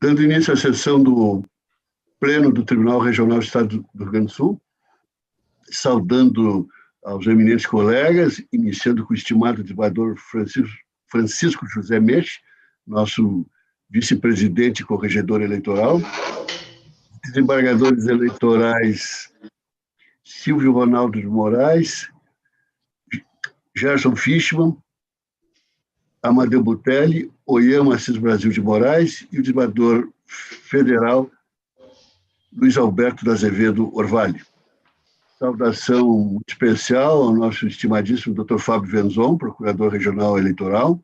Dando início à sessão do Pleno do Tribunal Regional do Estado do Rio Grande do Sul, saudando aos eminentes colegas, iniciando com o estimado desembargador Francisco José Meche, nosso vice-presidente e corregedor eleitoral, desembargadores eleitorais Silvio Ronaldo de Moraes, Gerson Fischmann, Amadeu Butelli, Oyama Assis Brasil de Moraes e o desembargador federal Luiz Alberto da Azevedo Orvalho. Saudação muito especial ao nosso estimadíssimo Dr. Fábio Venzon, procurador regional eleitoral.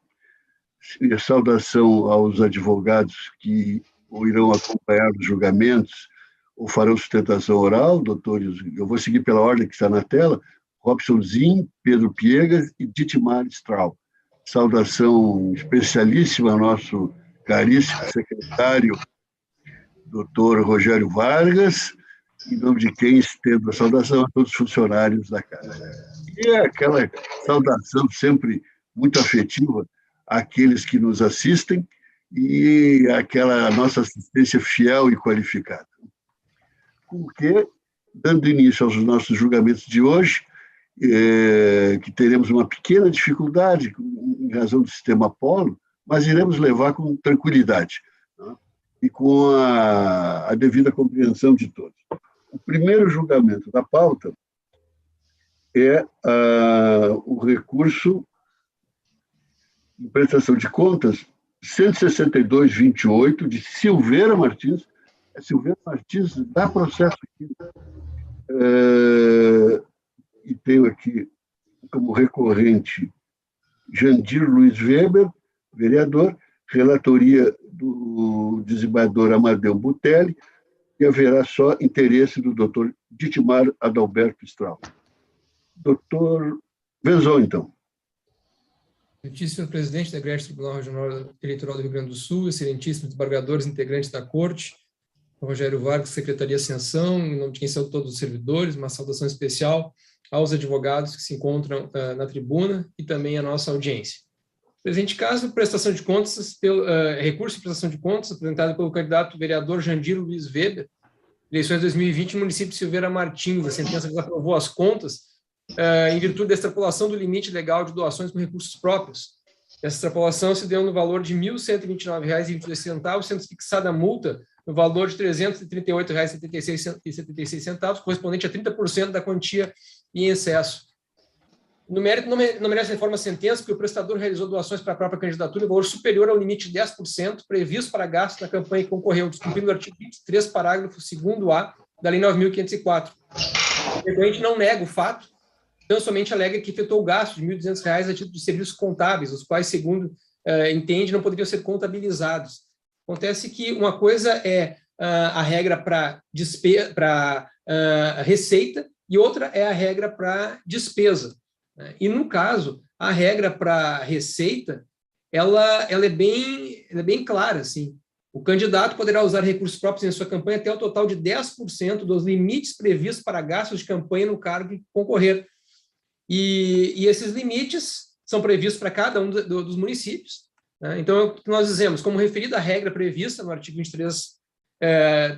E saudação aos advogados que ou irão acompanhar os julgamentos ou farão sustentação oral, doutores, eu vou seguir pela ordem que está na tela, Robson Zin, Pedro Piegas e Ditimar Straub. Saudação especialíssima ao nosso caríssimo secretário, doutor Rogério Vargas, em nome de quem estendo a saudação a todos os funcionários da Casa. E é aquela saudação sempre muito afetiva àqueles que nos assistem e aquela nossa assistência fiel e qualificada. Porque, dando início aos nossos julgamentos de hoje, que teremos uma pequena dificuldade em razão do sistema Apolo, mas iremos levar com tranquilidade, né? E com a devida compreensão de todos. O primeiro julgamento da pauta é o recurso de prestação de contas 162.28 de Silveira Martins. Silveira Martins dá processo aqui. E tenho aqui como recorrente Jandir Luiz Weber, vereador, relatoria do desembargador Amadeu Butelli, e haverá só interesse do doutor Ditimar Adalberto Straub. Doutor Venzon, então. Excelentíssimo presidente da Egresso Tribunal Regional Eleitoral do Rio Grande do Sul, excelentíssimos desembargadores integrantes da Corte, Rogério Vargas, Secretaria Ascensão, em nome de quem são todos os servidores, uma saudação especial aos advogados que se encontram na tribuna e também à nossa audiência. Presente caso, prestação de contas, recurso de prestação de contas apresentado pelo candidato vereador Jandir Luiz Weber, eleições 2020, município de Silveira Martins. A sentença que aprovou as contas em virtude da extrapolação do limite legal de doações com recursos próprios. Essa extrapolação se deu no valor de R$ 1.129,22, sendo fixada a multa no valor de R$ 338,76, correspondente a 30% da quantia em excesso. No mérito, não merece reforma a sentença, porque o prestador realizou doações para a própria candidatura em valor superior ao limite de 10% previsto para gastos na campanha que concorreu, descumprindo o artigo 23, parágrafo 2º-A da Lei 9.504. O recorrente não nega o fato, então somente alega que efetuou gastos de R$ 1.200 a título de serviços contábeis, os quais, segundo entende, não poderiam ser contabilizados. Acontece que uma coisa é a regra para receita e outra é a regra para despesa. E, no caso, a regra para receita, ela é bem clara. Assim. O candidato poderá usar recursos próprios em sua campanha até o total de 10% dos limites previstos para gastos de campanha no cargo que concorrer. E esses limites são previstos para cada um dos municípios. Né? Então, o que nós dizemos, como referida à regra prevista no artigo 23,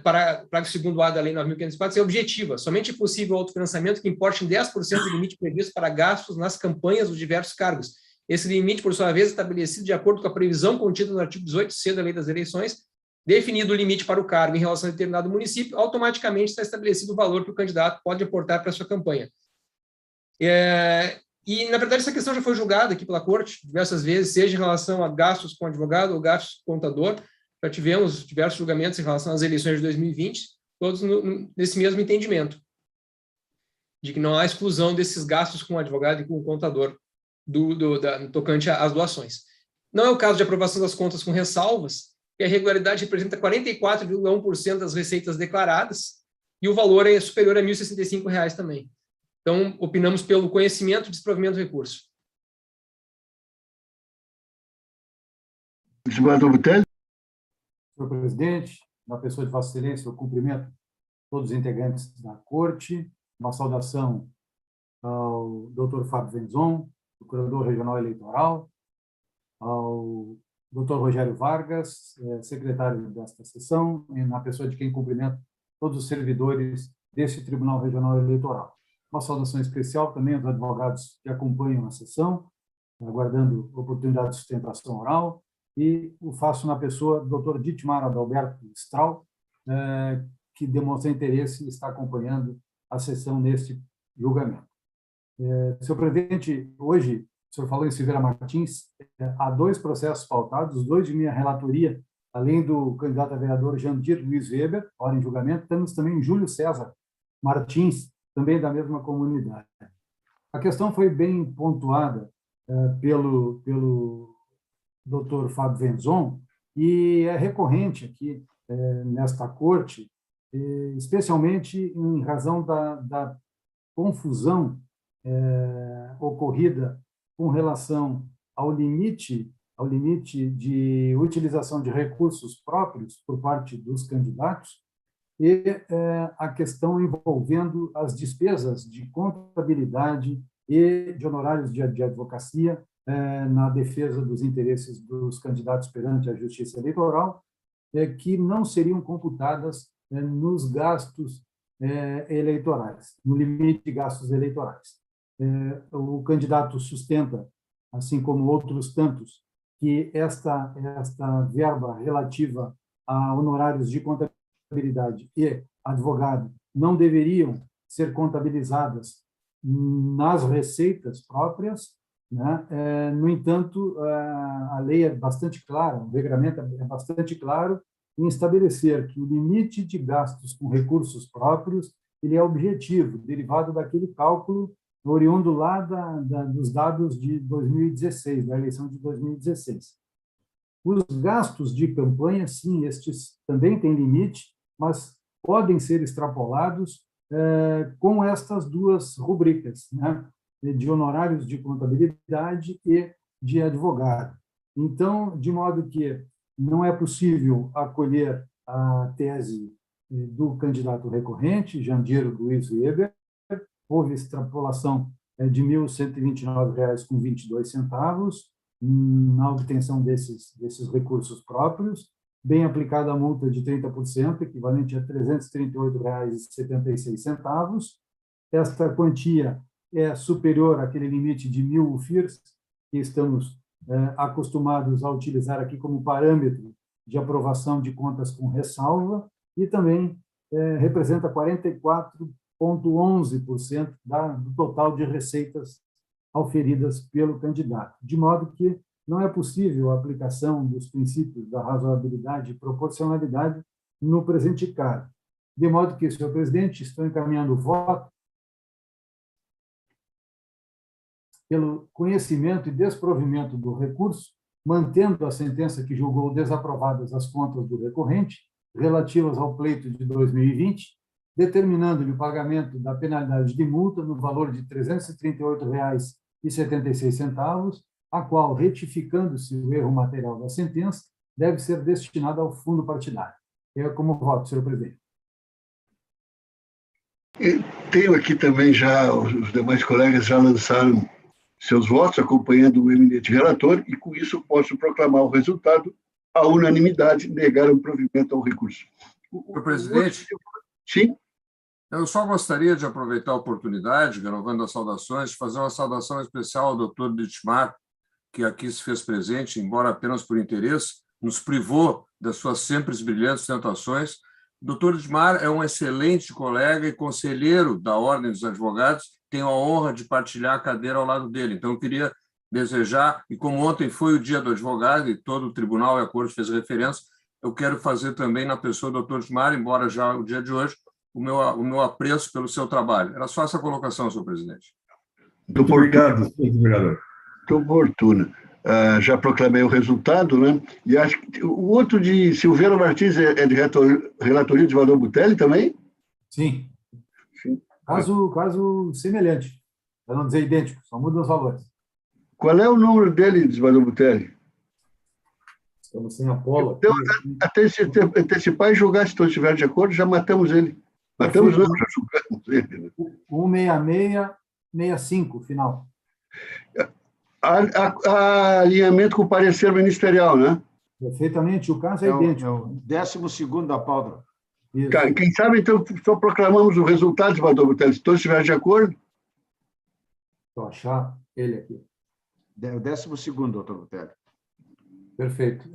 parágrafo 2º-A da Lei 9.504, é objetiva. Somente é possível autofinanciamento que importe em 10% do limite previsto para gastos nas campanhas dos diversos cargos. Esse limite, por sua vez, é estabelecido de acordo com a previsão contida no artigo 18c da Lei das Eleições. Definido o limite para o cargo em relação a determinado município, automaticamente está estabelecido o valor que o candidato pode aportar para a sua campanha. E, na verdade, essa questão já foi julgada aqui pela Corte diversas vezes, seja em relação a gastos com advogado ou gastos com contador. Já tivemos diversos julgamentos em relação às eleições de 2020, todos nesse mesmo entendimento, de que não há exclusão desses gastos com advogado e com contador tocante às doações. Não é o caso de aprovação das contas com ressalvas, que a irregularidade representa 44,1% das receitas declaradas e o valor é superior a R$ 1.065 também. Então, opinamos pelo conhecimento e desprovimento do recurso. Senhor presidente, na pessoa de Vossa Excelência, eu cumprimento todos os integrantes da Corte, uma saudação ao Dr. Fábio Venzon, procurador regional eleitoral, ao Dr. Rogério Vargas, secretário desta sessão, e na pessoa de quem cumprimento todos os servidores deste Tribunal Regional Eleitoral. Uma saudação especial também aos advogados que acompanham a sessão, aguardando oportunidade de sustentação oral, e o faço na pessoa do Dr. Dietmar Adalberto Strahl, que demonstra interesse e está acompanhando a sessão neste julgamento. Senhor presidente, hoje, o senhor falou em Silveira Martins, há 2 processos pautados, os 2 de minha relatoria, além do candidato a vereador Jandir Luiz Weber, ora em julgamento, temos também Júlio César Martins, também da mesma comunidade. A questão foi bem pontuada pelo Dr. Fábio Venzon, e é recorrente aqui nesta corte, especialmente em razão da confusão ocorrida com relação ao limite de utilização de recursos próprios por parte dos candidatos e a questão envolvendo as despesas de contabilidade e de honorários de advocacia na defesa dos interesses dos candidatos perante a Justiça Eleitoral, que não seriam computadas nos gastos eleitorais, no limite de gastos eleitorais. O candidato sustenta, assim como outros tantos, que esta verba relativa a honorários de contabilidade e advogado não deveriam ser contabilizadas nas receitas próprias, né? No entanto, a lei é bastante clara, o regramento é bastante claro em estabelecer que o limite de gastos com recursos próprios ele é objetivo, derivado daquele cálculo oriundo lá dos dados de 2016, da eleição de 2016. Os gastos de campanha, sim, estes também têm limite, mas podem ser extrapolados com estas 2 rubricas, né? De honorários de contabilidade e de advogado. Então, de modo que não é possível acolher a tese do candidato recorrente, Jandir Luiz Weber. Houve extrapolação de R$ 1.129,22 na obtenção desses recursos próprios, bem aplicada a multa de 30%, equivalente a R$ 338,76. Esta quantia é superior àquele limite de 1.000 UFIRs, que estamos acostumados a utilizar aqui como parâmetro de aprovação de contas com ressalva, e também representa 44,11% do total de receitas auferidas pelo candidato, de modo que não é possível a aplicação dos princípios da razoabilidade e proporcionalidade no presente caso. De modo que, senhor presidente, estou encaminhando o voto pelo conhecimento e desprovimento do recurso, mantendo a sentença que julgou desaprovadas as contas do recorrente, relativas ao pleito de 2020, determinando-lhe o pagamento da penalidade de multa no valor de R$ 338,76, a qual, retificando-se o erro material da sentença, deve ser destinada ao fundo partidário. Eu como voto, senhor presidente. Tenho aqui também já, os demais colegas já lançaram seus votos, acompanhando o eminente relator, e com isso posso proclamar o resultado à unanimidade, negar o provimento ao recurso. Senhor presidente, sim? Eu só gostaria de aproveitar a oportunidade, renovando as saudações, de fazer uma saudação especial ao doutor Dietmar, que aqui se fez presente, embora apenas por interesse, nos privou das suas sempre brilhantes tentações. O doutor Dietmar é um excelente colega e conselheiro da Ordem dos Advogados, tenho a honra de partilhar a cadeira ao lado dele. Então, eu queria desejar, e como ontem foi o dia do advogado, e todo o tribunal e a corte fez referência, eu quero fazer também na pessoa do doutor Dietmar, embora já o dia de hoje, o meu apreço pelo seu trabalho. Era só essa colocação, senhor presidente. Muito obrigado, senhor vereador. Muito oportuna. Já proclamei o resultado, né? E acho que o outro de Silveira Martins é de relatoria de Valor Butelli também? Sim. Caso semelhante, para não dizer idêntico, só mudam os valores. Qual é o número dele, Desvalor Butelli? Estamos sem Apolo. Então, até se antecipar e julgar, se todos estiverem de acordo, já matamos ele. Matamos não, já julgamos ele. 16665, final. Há alinhamento com o parecer ministerial, né? Perfeitamente, o caso é idêntico. É o 12º da pauta. Isso. Quem sabe, então, só proclamamos o resultado, senador Botelho, se todos estiverem de acordo. Vou achar ele aqui. O 12º, doutor Botelho. Perfeito.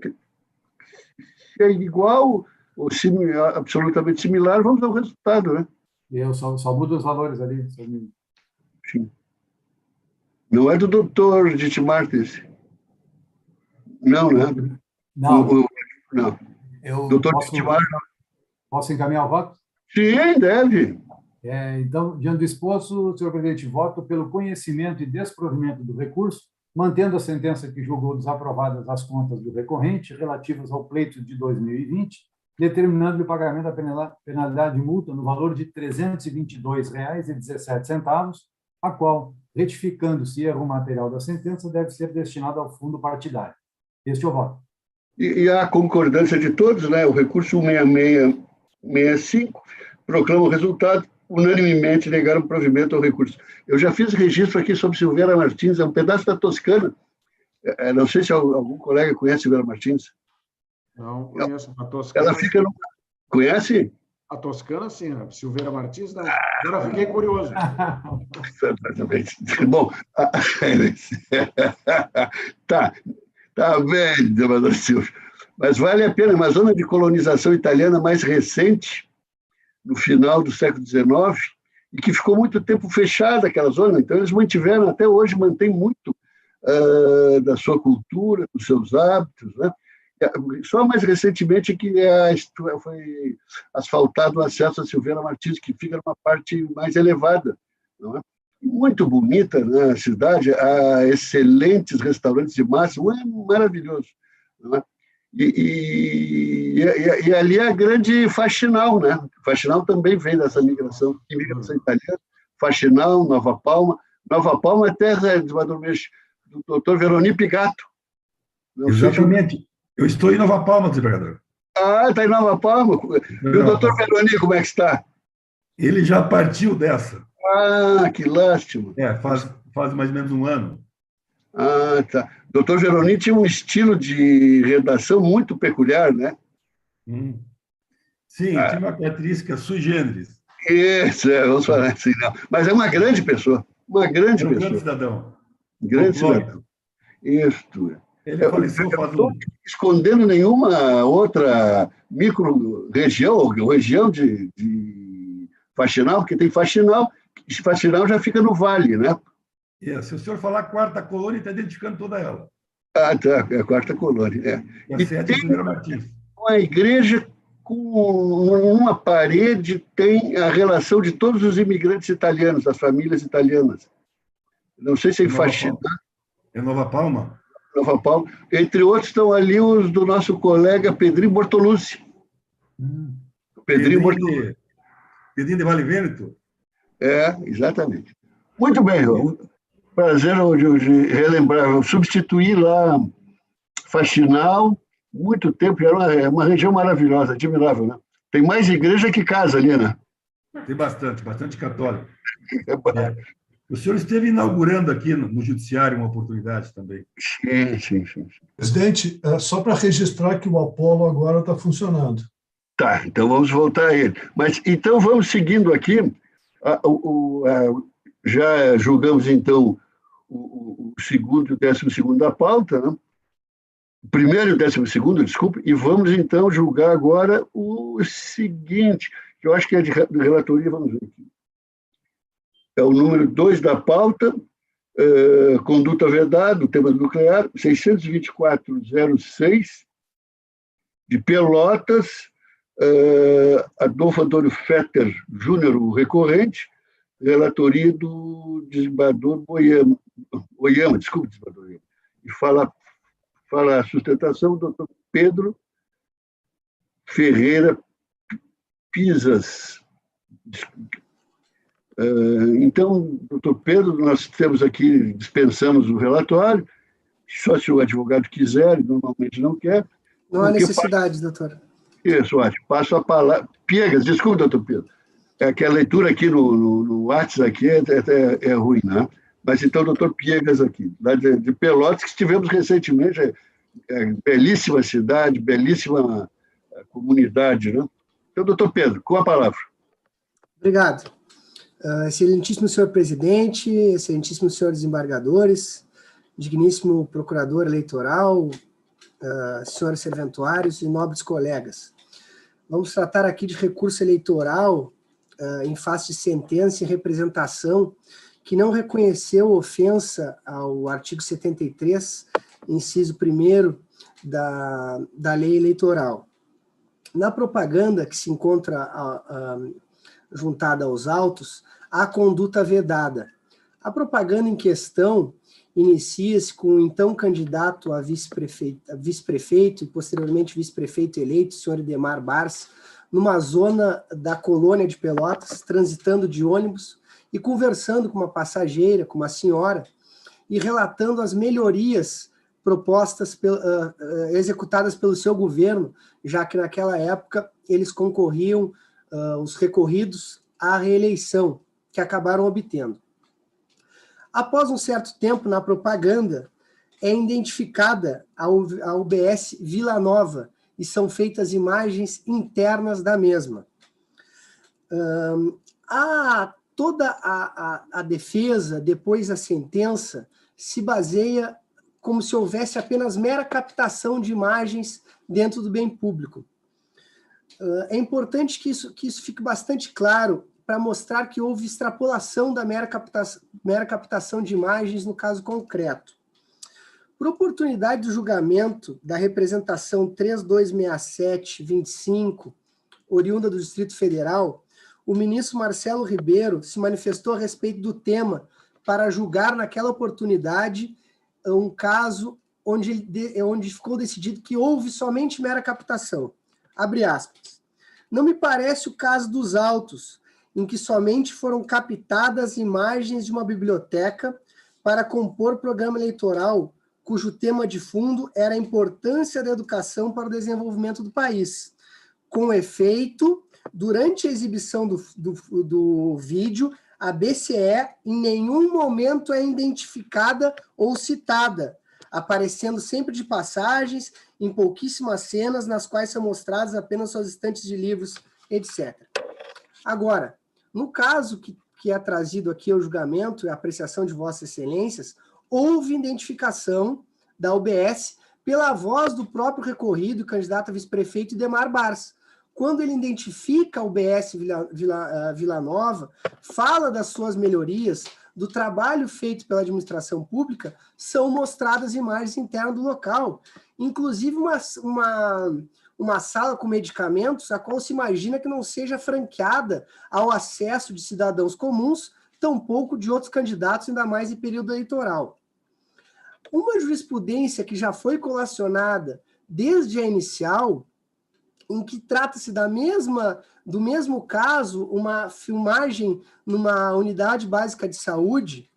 Se é igual ou absolutamente similar, vamos ao resultado, né? Eu só mudo os valores ali. Sim. Não é do doutor Dittmar esse. Não, né? Não. Não. Eu Doutor Dittmar. Posso encaminhar o voto? Sim, deve. Então, diante do exposto, senhor presidente, voto pelo conhecimento e desprovimento do recurso, mantendo a sentença que julgou desaprovadas as contas do recorrente relativas ao pleito de 2020, determinando o pagamento da penalidade de multa no valor de R$ 322,17, a qual, retificando-se erro material da sentença, deve ser destinado ao fundo partidário. Este é o voto. E a concordância de todos, né? O recurso 16665 proclama o resultado, unanimemente negaram provimento ao recurso. Eu já fiz registro aqui sobre Silveira Martins, é um pedaço da Toscana. Não sei se algum colega conhece Silveira Martins. Não conheço. A Toscana. Ela fica no... Conhece? A Toscana, sim. A Silveira Martins, não. Agora fiquei curioso. Bom, tá bem, desembargador Silvio. Mas vale a pena, uma zona de colonização italiana mais recente, no final do século XIX, e que ficou muito tempo fechada aquela zona. Então, eles mantiveram, até hoje, mantém muito da sua cultura, dos seus hábitos, né? Só mais recentemente que foi asfaltado o acesso a Silveira Martins, que fica numa parte mais elevada, não é? Muito bonita, né, a cidade, há excelentes restaurantes de massa, é maravilhoso, não é? E ali é a grande Faxinal, né? Faxinal também vem dessa imigração italiana, Faxinal, Nova Palma. Nova Palma é terra do doutor Veroni Pigato. Exatamente. Eu estou em Nova Palma, desembargador. Está em Nova Palma. E o doutor Veroni, como é que está? Ele já partiu dessa. Que lástima. Faz mais ou menos um ano. Tá. Doutor Veroni tinha um estilo de redação muito peculiar, né? Sim, tinha uma característica sui generis. Isso, vamos falar assim, não. Mas é uma grande pessoa. Uma grande pessoa. Grande cidadão. Grande cidadão. Isso. Ele faleceu faz um... escondendo nenhuma outra micro-região, ou região de Faxinal, porque tem Faxinal, e Faxinal já fica no vale, né? Se o senhor falar quarta colônia, está identificando toda ela. Tá, é a quarta colônia. E tem uma igreja com uma parede, tem a relação de todos os imigrantes italianos, das famílias italianas. Não sei se é em Faxinal. É Nova Palma? Nova Palma. Entre outros estão ali os do nosso colega Pedrinho Bortolucci. Pedrinho de Vale Vêneto? Exatamente. Muito bem, prazer de relembrar, substituir lá Faxinal, muito tempo, era uma região maravilhosa, admirável, né? Tem mais igreja que casa ali, né? Tem bastante católico. O senhor esteve inaugurando aqui no Judiciário uma oportunidade também. Sim. Presidente, só para registrar que o Apolo agora está funcionando. Tá, então vamos voltar a ele. Mas então vamos seguindo aqui. Já julgamos, então, o segundo e o 12º da pauta, né? O primeiro e o 12º, desculpe, e vamos, então, julgar agora o seguinte, que eu acho que é de relatoria, vamos ver aqui. É o número 2 da pauta, conduta vedada, o tema nuclear, 624-06, de Pelotas, Adolfo Antônio Fetter Júnior, o recorrente, relatoria do desembargador Oyama, desculpe, desembargador Oyama, e fala a sustentação do doutor Pedro Ferreira Pisas. Então, doutor Pedro, nós temos aqui, dispensamos o relatório, só se o advogado quiser, normalmente não quer. Não há necessidade, doutor. Isso, ótimo. Passo a palavra. Piegas, desculpe, doutor Pedro. É que a leitura aqui no WhatsApp aqui é ruim, né? Mas então, doutor Piegas aqui, lá de Pelotas, que estivemos recentemente, belíssima cidade, belíssima comunidade, né? Então, doutor Pedro, com a palavra. Obrigado. Excelentíssimo senhor presidente, excelentíssimos senhores desembargadores, digníssimo procurador eleitoral, senhores serventuários e nobres colegas. Vamos tratar aqui de recurso eleitoral em face de sentença e representação que não reconheceu ofensa ao artigo 73, inciso 1º da lei eleitoral. Na propaganda que se encontra juntada aos autos, há conduta vedada. A propaganda em questão inicia-se com o então candidato a vice-prefeito e posteriormente vice-prefeito eleito, senhor Idemar Bars, numa zona da colônia de Pelotas, transitando de ônibus e conversando com uma passageira, com uma senhora, e relatando as melhorias propostas, executadas pelo seu governo, já que naquela época eles concorriam, os recorridos, à reeleição, que acabaram obtendo. Após um certo tempo na propaganda, é identificada a UBS Vila Nova e são feitas imagens internas da mesma. Toda a defesa, depois a sentença, se baseia como se houvesse apenas mera captação de imagens dentro do bem público. É importante que isso fique bastante claro para mostrar que houve extrapolação da mera captação de imagens no caso concreto. Por oportunidade do julgamento da representação 3267-25, oriunda do Distrito Federal, o ministro Marcelo Ribeiro se manifestou a respeito do tema para julgar naquela oportunidade um caso onde ficou decidido que houve somente mera captação. Abre aspas. Não me parece o caso dos autos, em que somente foram captadas imagens de uma biblioteca para compor programa eleitoral, cujo tema de fundo era a importância da educação para o desenvolvimento do país. Com efeito, durante a exibição do vídeo, a BCE em nenhum momento é identificada ou citada, aparecendo sempre de passagens, em pouquíssimas cenas, nas quais são mostradas apenas suas estantes de livros, etc. Agora, no caso que é trazido aqui ao julgamento e à apreciação de Vossas Excelências, houve identificação da UBS pela voz do próprio recorrido, candidato a vice-prefeito Idemar Bars. Quando ele identifica a UBS Vila Nova, fala das suas melhorias, do trabalho feito pela administração pública, são mostradas imagens internas do local. Inclusive uma sala com medicamentos, a qual se imagina que não seja franqueada ao acesso de cidadãos comuns, tampouco de outros candidatos, ainda mais em período eleitoral. Uma jurisprudência que já foi colacionada desde a inicial, em que trata-se do mesmo caso, uma filmagem numa unidade básica de saúde,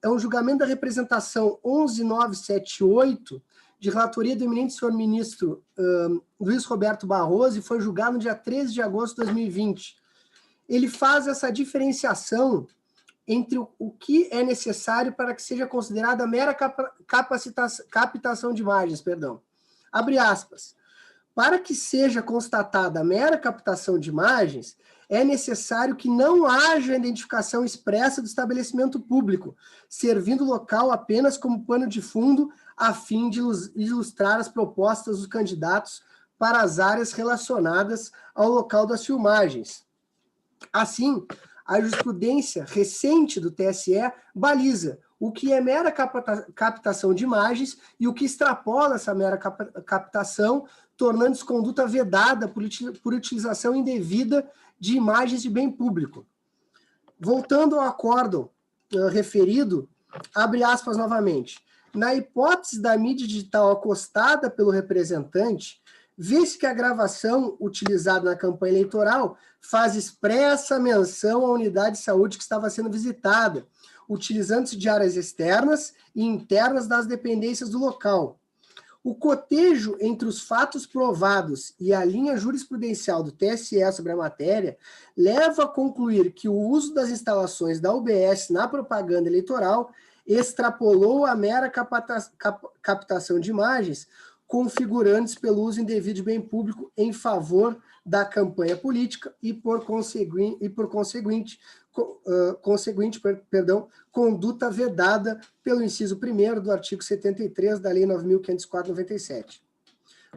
é um julgamento da representação 11978, de relatoria do eminente senhor ministro Luiz Roberto Barroso, e foi julgado no dia 13 de agosto de 2020. Ele faz essa diferenciação entre o que é necessário para que seja considerada mera captação de imagens, Abre aspas. Para que seja constatada a mera captação de imagens, é necessário que não haja identificação expressa do estabelecimento público, servindo o local apenas como pano de fundo, a fim de ilustrar as propostas dos candidatos para as áreas relacionadas ao local das filmagens. Assim, a jurisprudência recente do TSE baliza o que é mera captação de imagens e o que extrapola essa mera captação, tornando-se conduta vedada por utilização indevida de imagens de bem público. Voltando ao acórdão referido, abre aspas novamente. Na hipótese da mídia digital acostada pelo representante, vê-se que a gravação utilizada na campanha eleitoral faz expressa menção à unidade de saúde que estava sendo visitada, utilizando-se de áreas externas e internas das dependências do local. O cotejo entre os fatos provados e a linha jurisprudencial do TSE sobre a matéria leva a concluir que o uso das instalações da UBS na propaganda eleitoral extrapolou a mera captação de imagens configurantes pelo uso indevido de bem público em favor da campanha política e, por conseguinte, conduta vedada pelo inciso 1º do artigo 73 da Lei 9.504/97.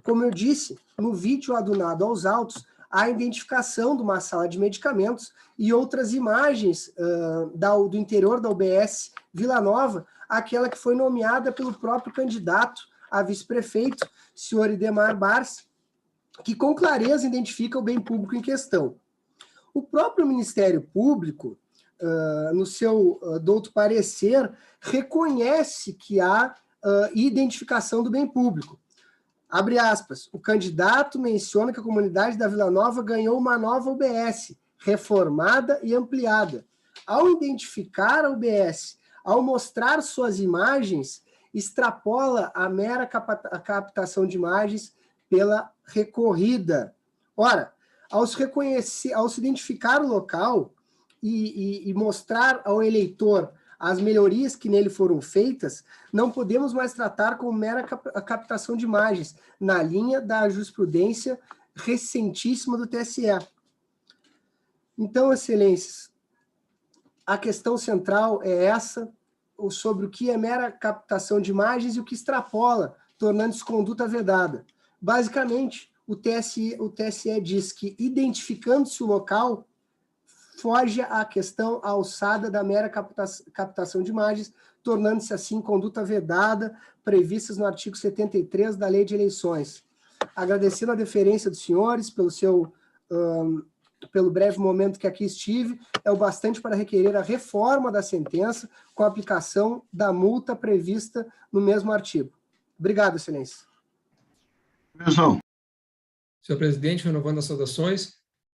Como eu disse, no vídeo adunado aos autos, há a identificação de uma sala de medicamentos e outras imagens do interior da UBS Vila Nova, aquela que foi nomeada pelo próprio candidato a vice-prefeito, senhor Idemar Bars, que com clareza identifica o bem público em questão. O próprio Ministério Público, no seu douto parecer, reconhece que há identificação do bem público. Abre aspas, o candidato menciona que a comunidade da Vila Nova ganhou uma nova UBS, reformada e ampliada. Ao identificar a UBS, ao mostrar suas imagens, extrapola a mera captação de imagens pela recorrida. Ora, ao se identificar o local e mostrar ao eleitor as melhorias que nele foram feitas, não podemos mais tratar como mera captação de imagens, na linha da jurisprudência recentíssima do TSE. Então, excelências, a questão central é essa, sobre o que é mera captação de imagens e o que extrapola, tornando-se conduta vedada. Basicamente, o TSE diz que, identificando-se o local, foge à questão alçada da mera captação de imagens, tornando-se assim conduta vedada, previstas no artigo 73 da Lei de Eleições. Agradecendo a deferência dos senhores pelo breve momento que aqui estive, é o bastante para requerer a reforma da sentença com a aplicação da multa prevista no mesmo artigo. Obrigado, excelência. Senhor presidente, renovando as saudações,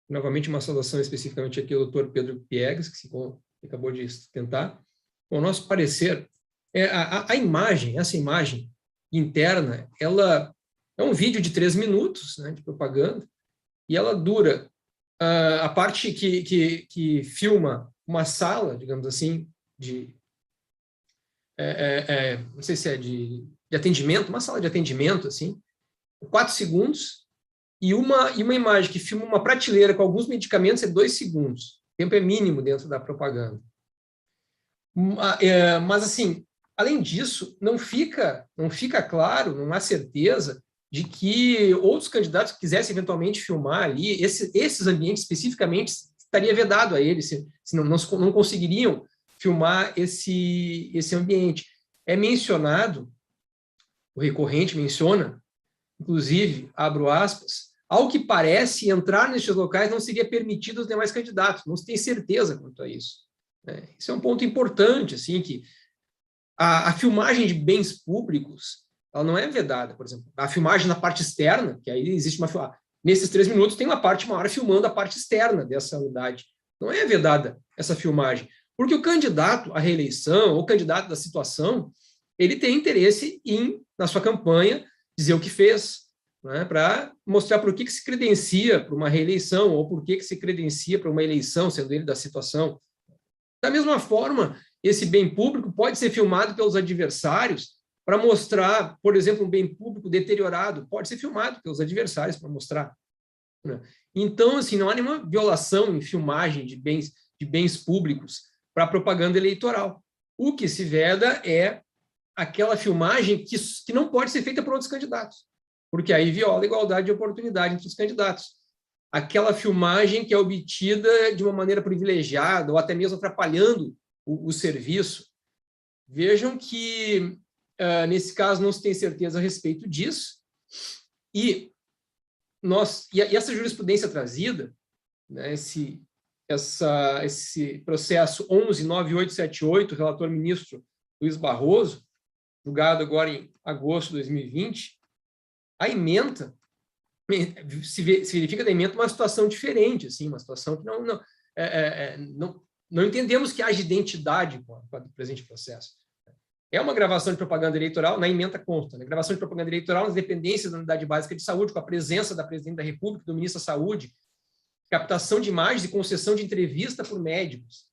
novamente uma saudação especificamente aqui ao doutor Pedro Piegas, que acabou de sustentar. O nosso parecer, essa imagem interna, ela é um vídeo de 3 minutos, né, de propaganda, e ela dura a parte que filma uma sala, digamos assim, não sei se é de atendimento, uma sala de atendimento, assim, 4 segundos, e uma imagem que filma uma prateleira com alguns medicamentos é 2 segundos. O tempo é mínimo dentro da propaganda. Mas, assim, além disso, não fica claro, não há certeza de que outros candidatos que quisessem eventualmente filmar ali, esses ambientes especificamente, estaria vedado a eles, se não conseguiriam filmar esse ambiente. É mencionado, o recorrente menciona, inclusive, abro aspas, ao que parece, entrar nestes locais não seria permitido aos demais candidatos, não se tem certeza quanto a isso. Isso é um ponto importante, assim, que a filmagem de bens públicos, ela não é vedada, por exemplo. A filmagem na parte externa, que aí existe nesses 3 minutos tem uma hora filmando a parte externa dessa unidade. Não é vedada essa filmagem, porque o candidato à reeleição, ou o candidato da situação, ele tem interesse em, na sua campanha, dizer o que fez, né, para mostrar por que se credencia para uma reeleição, ou por que se credencia para uma eleição, sendo ele da situação. Da mesma forma, esse bem público pode ser filmado pelos adversários para mostrar, por exemplo, um bem público deteriorado, pode ser filmado pelos adversários para mostrar. Então, assim, não há nenhuma violação em filmagem de bens públicos para propaganda eleitoral. O que se veda é aquela filmagem que não pode ser feita por outros candidatos, porque aí viola a igualdade de oportunidade entre os candidatos. Aquela filmagem que é obtida de uma maneira privilegiada ou até mesmo atrapalhando o serviço. Vejam que, nesse caso, não se tem certeza a respeito disso, e essa jurisprudência trazida, né, esse processo 11.9878, relator ministro Luiz Barroso, julgado agora em agosto de 2020, a ementa, se verifica da ementa uma situação diferente, assim, uma situação que não entendemos que haja identidade com o presente processo. é uma gravação de propaganda eleitoral, na ementa consta, né? Gravação de propaganda eleitoral nas dependências da Unidade Básica de Saúde, com a presença da Presidente da República, do Ministro da Saúde, captação de imagens e concessão de entrevista por médicos.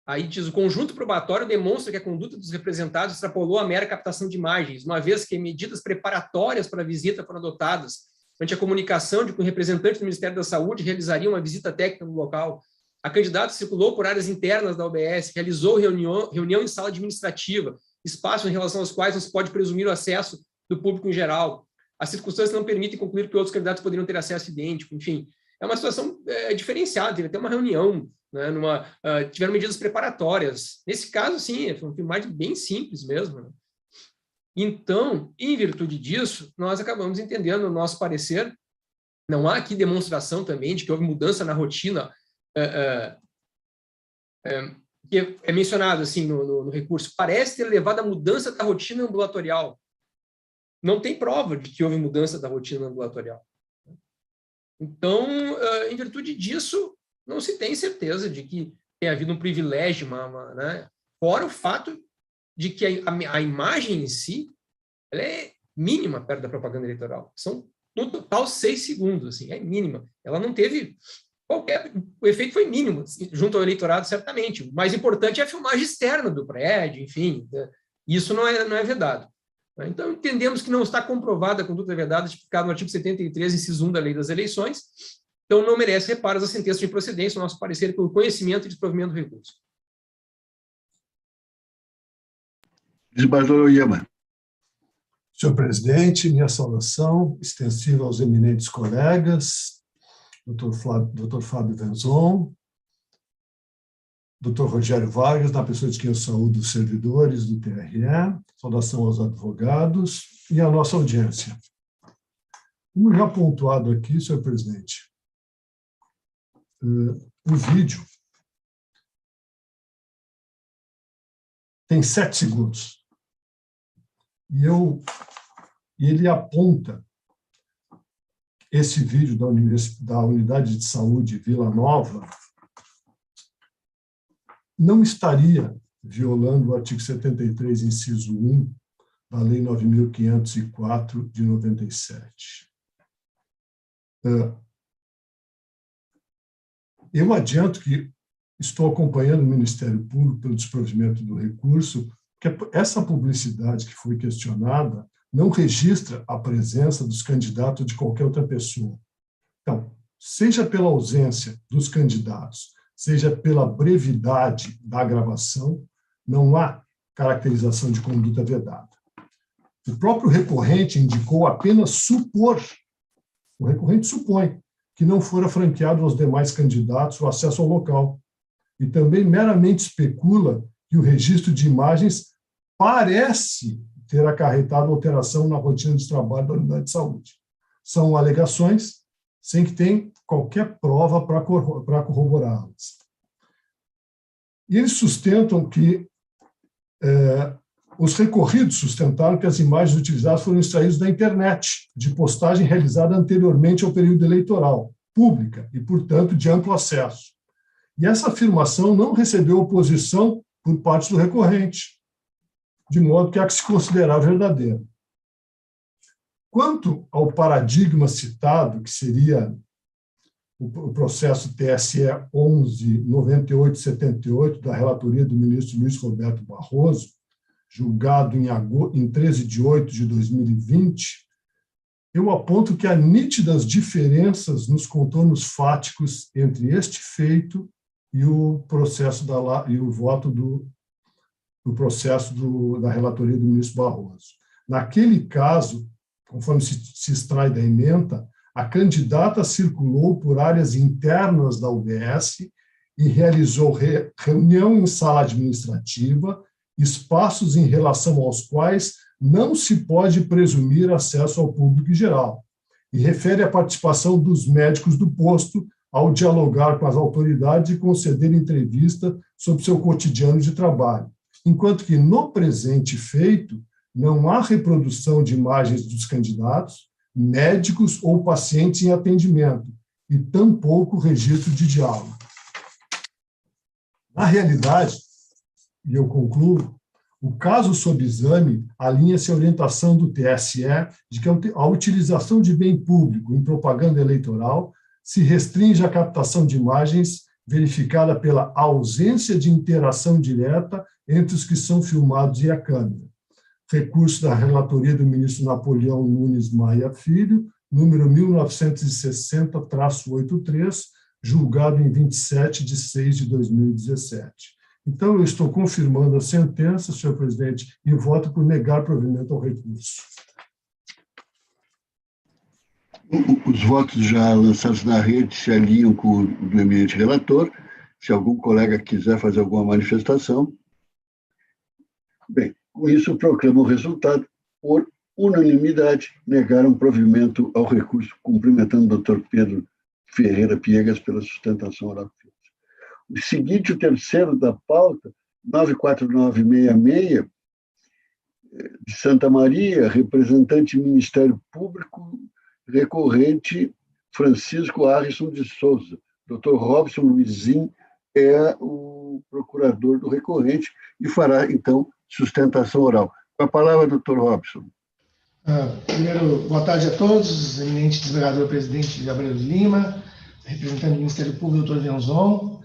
Aí diz, o conjunto probatório demonstra que a conduta dos representados extrapolou a mera captação de imagens, uma vez que medidas preparatórias para a visita foram adotadas, ante a comunicação de que o representante do Ministério da Saúde realizaria uma visita técnica no local. A candidata circulou por áreas internas da UBS, realizou reunião em sala administrativa, espaços em relação aos quais não se pode presumir o acesso do público em geral. As circunstâncias não permitem concluir que outros candidatos poderiam ter acesso idêntico, enfim. É uma situação diferenciada, teve até uma reunião, né, tiveram medidas preparatórias. Nesse caso, sim, foi uma filmagem bem simples mesmo. Né? Então, em virtude disso, nós acabamos entendendo, no nosso parecer, não há aqui demonstração também de que houve mudança na rotina, que é mencionado assim no recurso, parece ter levado à mudança da rotina ambulatorial. Não tem prova de que houve mudança da rotina ambulatorial. Então, em virtude disso, não se tem certeza de que tenha havido um privilégio, né? Fora o fato de que a imagem em si ela é mínima perto da propaganda eleitoral. São, no total, 6 segundos, assim, é mínima. Ela não teve o efeito foi mínimo, junto ao eleitorado, certamente. O mais importante é a filmagem externa do prédio, enfim, isso não é vedado. Então, entendemos que não está comprovada a conduta vedada, tipificada no artigo 73, inciso 1 da Lei das Eleições, então não merece reparos a sentença de improcedência, no nosso parecer, pelo conhecimento e desprovimento do recurso. Desembargador Oyama. Senhor presidente, minha saudação extensiva aos eminentes colegas, Dr. Fábio Venzon, Dr. Rogério Vargas, na pessoa de quem eu saúdo os servidores do TRE, saudação aos advogados e à nossa audiência. Como já pontuado aqui, senhor presidente, o vídeo tem 7 segundos. E ele aponta esse vídeo da Unidade de Saúde Vila Nova não estaria violando o artigo 73, inciso 1, da Lei 9.504, de 97. Eu adianto que estou acompanhando o Ministério Público pelo desprovimento do recurso, que essa publicidade que foi questionada não registra a presença dos candidatos de qualquer outra pessoa. Então, seja pela ausência dos candidatos, seja pela brevidade da gravação, não há caracterização de conduta vedada. O próprio recorrente indicou apenas supor, o recorrente supõe que não fora franqueado aos demais candidatos o acesso ao local, e também meramente especula que o registro de imagens parece ter acarretado alteração na rotina de trabalho da unidade de saúde. São alegações sem que tenha qualquer prova para corroborá-las. E eles sustentam que os recorridos sustentaram que as imagens utilizadas foram extraídas da internet, de postagem realizada anteriormente ao período eleitoral, pública e, portanto, de amplo acesso. E essa afirmação não recebeu oposição por parte do recorrente, de modo que há que se considerar verdadeira. Quanto ao paradigma citado, que seria o processo TSE 11.9878, da relatoria do ministro Luiz Roberto Barroso, julgado em 13 de 8 de 2020, eu aponto que há nítidas diferenças nos contornos fáticos entre este feito e o processo e o voto do processo da relatoria do ministro Barroso. Naquele caso, conforme se extrai da ementa, a candidata circulou por áreas internas da UBS e realizou reunião em sala administrativa, espaços em relação aos quais não se pode presumir acesso ao público em geral, e refere à participação dos médicos do posto ao dialogar com as autoridades e conceder entrevista sobre seu cotidiano de trabalho, enquanto que no presente feito não há reprodução de imagens dos candidatos, médicos ou pacientes em atendimento, e tampouco registro de diálogo. Na realidade, e eu concluo, O caso sob exame alinha-se à orientação do TSE de que a utilização de bem público em propaganda eleitoral se restringe à captação de imagens verificada pela ausência de interação direta entre os que são filmados e a câmera. Recurso da relatoria do ministro Napoleão Nunes Maia Filho, número 1960-83, julgado em 27/6/2017. Então, eu estou confirmando a sentença, senhor presidente, e voto por negar provimento ao recurso. Os votos já lançados na rede se alinham com o do eminente relator. Se algum colega quiser fazer alguma manifestação. Bem, com isso, eu proclamo o resultado. Por unanimidade, negaram provimento ao recurso, cumprimentando o doutor Pedro Ferreira Piegas pela sustentação oral. O seguinte, o terceiro da pauta, 94966, de Santa Maria, representante Ministério Público, recorrente Francisco Harrison de Souza. Dr. Robson Luizin é o procurador do recorrente e fará, então, sustentação oral. Com a palavra, doutor Robson. Primeiro, boa tarde a todos, eminente desembargador-presidente Gabriel Lima, representante do Ministério Público, doutor Vianzon.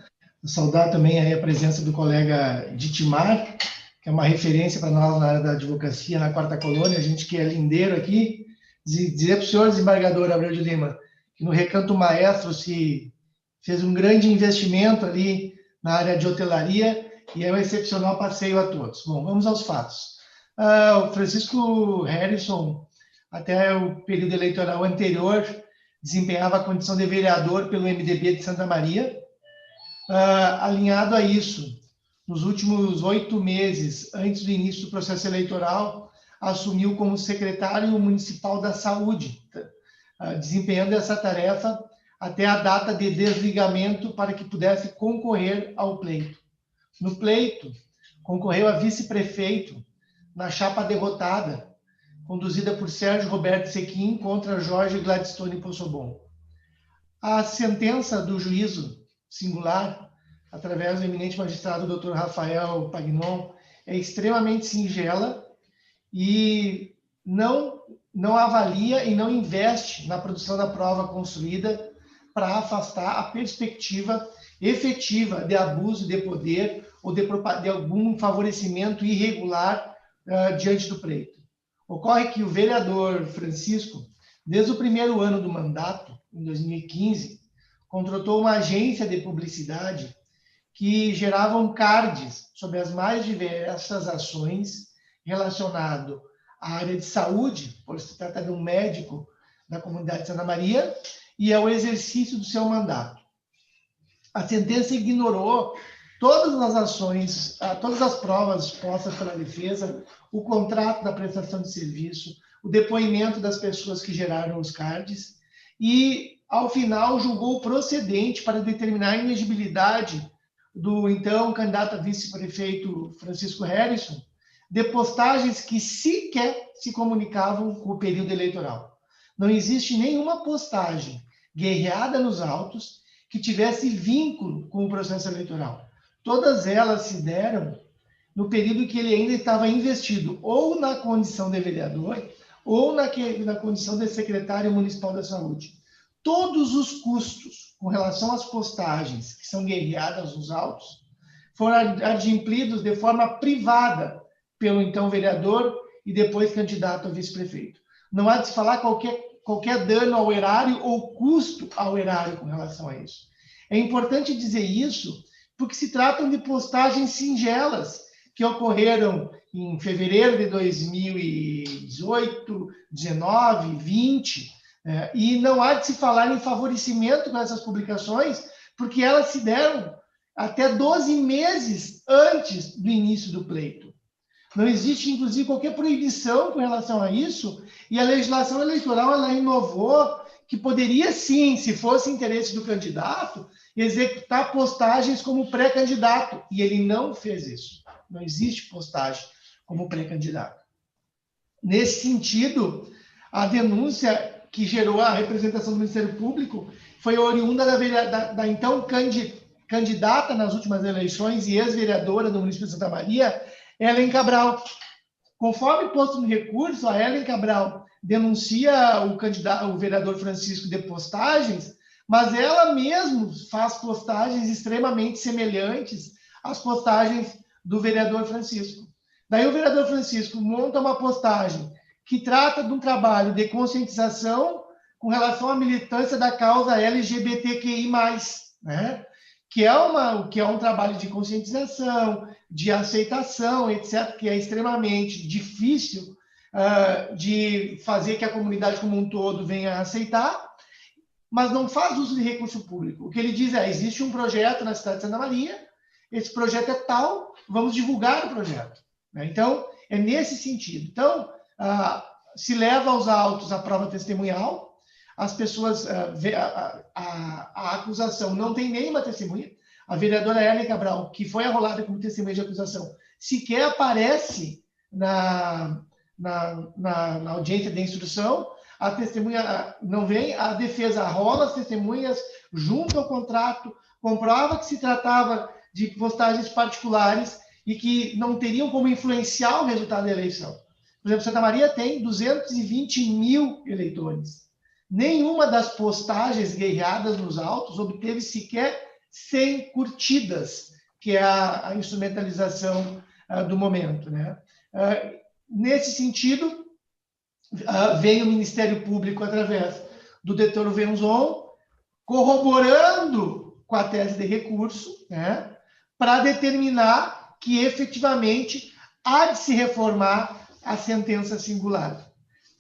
Saudar também aí a presença do colega Ditimar, que é uma referência para nós na área da advocacia na Quarta Colônia, a gente que é lindeiro aqui. Dizer para o senhor desembargador Abreu de Lima que no Recanto Maestro se fez um grande investimento ali na área de hotelaria e é um excepcional passeio a todos. Bom, vamos aos fatos. O Francisco Harrison, até o período eleitoral anterior, desempenhava a condição de vereador pelo MDB de Santa Maria. Alinhado a isso, nos últimos 8 meses, antes do início do processo eleitoral, assumiu como secretário municipal da Saúde, desempenhando essa tarefa até a data de desligamento para que pudesse concorrer ao pleito. No pleito, concorreu a vice-prefeito na chapa derrotada, conduzida por Sérgio Roberto Sequim contra Jorge Gladstone Possobon. A sentença do juízo singular, através do eminente magistrado Dr. Rafael Pagnon, é extremamente singela e não avalia e não investe na produção da prova construída para afastar a perspectiva efetiva de abuso de poder ou de algum favorecimento irregular diante do pleito. Ocorre que o vereador Francisco, desde o primeiro ano do mandato, em 2015, contratou uma agência de publicidade que geravam cards sobre as mais diversas ações relacionadas à área de saúde, por se tratar de um médico da comunidade de Santa Maria, e ao exercício do seu mandato. A sentença ignorou todas as ações, todas as provas postas pela defesa, o contrato da prestação de serviço, o depoimento das pessoas que geraram os cards e, ao final, julgou procedente para determinar a inegibilidade do então candidato a vice-prefeito Francisco Harrison de postagens que sequer se comunicavam com o período eleitoral. Não existe nenhuma postagem guerreada nos autos que tivesse vínculo com o processo eleitoral. Todas elas se deram no período que ele ainda estava investido ou na condição de vereador ou na condição de secretário municipal da saúde. Todos os custos com relação às postagens que são guerreadas nos autos foram adimplidos de forma privada pelo então vereador e depois candidato a vice-prefeito. Não há de se falar qualquer dano ao erário ou custo ao erário com relação a isso. É importante dizer isso porque se tratam de postagens singelas que ocorreram em fevereiro de 2018, 19, 20, e não há de se falar em favorecimento com essas publicações, porque elas se deram até 12 meses antes do início do pleito. Não existe, inclusive, qualquer proibição com relação a isso, e a legislação eleitoral ela inovou que poderia, sim, se fosse interesse do candidato, executar postagens como pré-candidato, e ele não fez isso. Não existe postagem como pré-candidato. Nesse sentido, a denúncia que gerou a representação do Ministério Público foi oriunda da então candidata nas últimas eleições e ex-vereadora do município de Santa Maria, Helen Cabral. Conforme posto no recurso, a Helen Cabral denuncia o vereador Francisco de postagens, mas ela mesma faz postagens extremamente semelhantes às postagens do vereador Francisco. Daí o vereador Francisco monta uma postagem que trata de um trabalho de conscientização com relação à militância da causa LGBTQI+, né? que é um trabalho de conscientização, de aceitação, etc., que é extremamente difícil de fazer que a comunidade como um todo venha a aceitar, mas não faz uso de recurso público. O que ele diz é, existe um projeto na cidade de Santa Maria, esse projeto é tal, vamos divulgar o projeto. Então, é nesse sentido. Então, se leva aos autos a prova testemunhal, as pessoas, a acusação não tem nenhuma testemunha, a vereadora Helen Cabral, que foi arrolada como testemunha de acusação, sequer aparece na audiência de instrução, a testemunha não vem, a defesa arrola as testemunhas, junto ao contrato, comprova que se tratava de postagens particulares e que não teriam como influenciar o resultado da eleição. Por exemplo, Santa Maria tem 220 mil eleitores. Nenhuma das postagens guerreadas nos autos obteve sequer 100 curtidas, que é a instrumentalização do momento, né? Nesse sentido, vem o Ministério Público, através do Dr. Wenzon, corroborando com a tese de recurso, né, para determinar que, efetivamente, há de se reformar a sentença singular.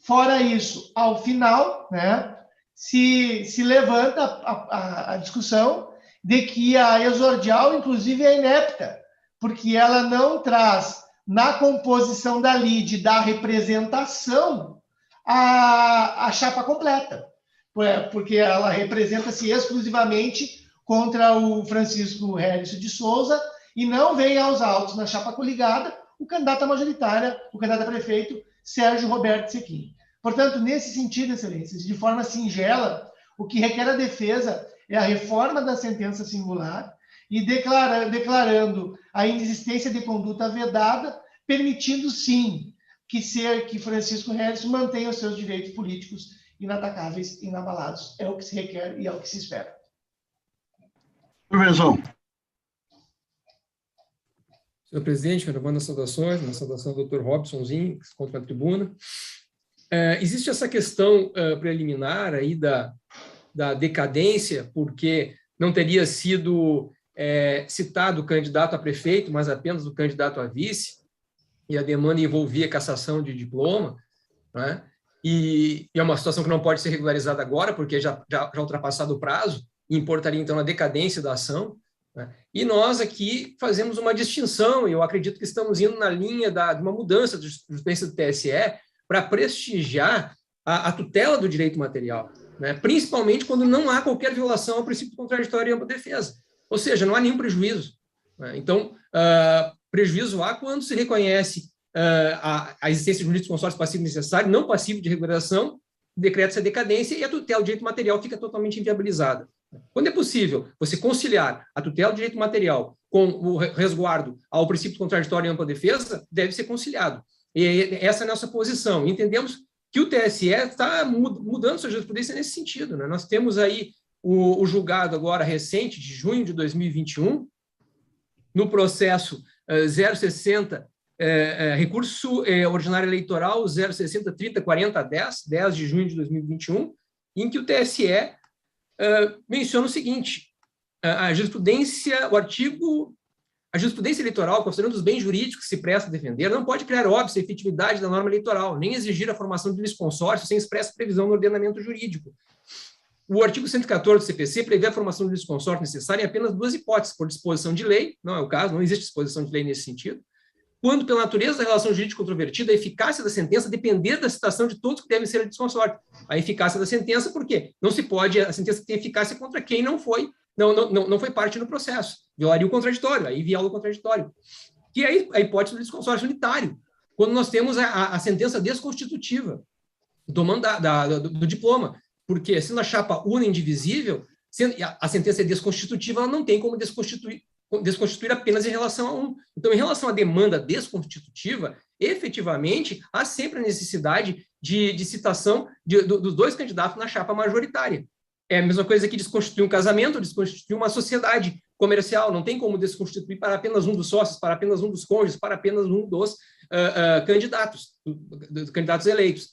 Fora isso, ao final, né, se levanta a discussão de que a exordial, inclusive, é inepta, porque ela não traz, na composição da lide, da representação, a chapa completa, porque ela representa-se exclusivamente contra o Francisco Hélice de Souza e não vem aos autos na chapa coligada o candidato à majoritária, o candidato a prefeito, Sérgio Roberto Sequim. Portanto, nesse sentido, excelências, de forma singela, o que requer a defesa é a reforma da sentença singular e declarando a inexistência de conduta vedada, permitindo, sim, que Francisco Hélice mantenha os seus direitos políticos inatacáveis, inabalados. É o que se requer e é o que se espera. Wenzon. Senhor presidente, renovando as saudações, uma saudação ao Dr. Robsonzinho, que se encontra na tribuna. Existe essa questão preliminar aí da decadência, porque não teria sido citado o candidato a prefeito, mas apenas o candidato a vice, e a demanda envolvia cassação de diploma, né? E é uma situação que não pode ser regularizada agora, porque já ultrapassado o prazo, e importaria, então, a decadência da ação, né? E nós aqui fazemos uma distinção, e eu acredito que estamos indo na linha de uma mudança de jurisprudência do TSE para prestigiar a tutela do direito material, né? Principalmente quando não há qualquer violação ao princípio contraditório e ampla defesa. Ou seja, não há nenhum prejuízo, né? Então, prejuízo há quando se reconhece a existência de um litisconsórcio passivo necessário, não passivo de regularização, decreta-se a decadência e a tutela do direito material fica totalmente inviabilizada. Quando é possível você conciliar a tutela do direito material com o resguardo ao princípio contraditório e ampla defesa, deve ser conciliado. E essa é a nossa posição. Entendemos que o TSE está mudando sua jurisprudência nesse sentido, né? Nós temos aí o julgado agora recente, de junho de 2021, no processo 060, recurso ordinário eleitoral 060 30 40 10 de junho de 2021, em que o TSE menciona o seguinte: a jurisprudência eleitoral, considerando os bens jurídicos que se presta a defender, não pode criar óbice a efetividade da norma eleitoral, nem exigir a formação de litisconsórcio sem expressa previsão no ordenamento jurídico. O artigo 114 do CPC prevê a formação de litisconsórcio necessária em apenas duas hipóteses: por disposição de lei, não é o caso, não existe disposição de lei nesse sentido, quando, pela natureza da relação jurídica controvertida, a eficácia da sentença depender da citação de todos que devem ser litisconsortes. A eficácia da sentença, por quê? Não se pode, a sentença tem eficácia contra quem não foi parte no processo. Violaria o contraditório, aí viola o contraditório. Que é a hipótese do litisconsórcio unitário, quando nós temos a sentença desconstitutiva do diploma, porque sendo a chapa una e indivisível, a sentença é desconstitutiva, ela não tem como desconstituir desconstituir apenas em relação a um. Então, em relação à demanda desconstitutiva, efetivamente, há sempre a necessidade de citação dos dois candidatos na chapa majoritária. É a mesma coisa que desconstituir um casamento, desconstituir uma sociedade comercial. Não tem como desconstituir para apenas um dos sócios, para apenas um dos cônjuges, para apenas um dos candidatos eleitos.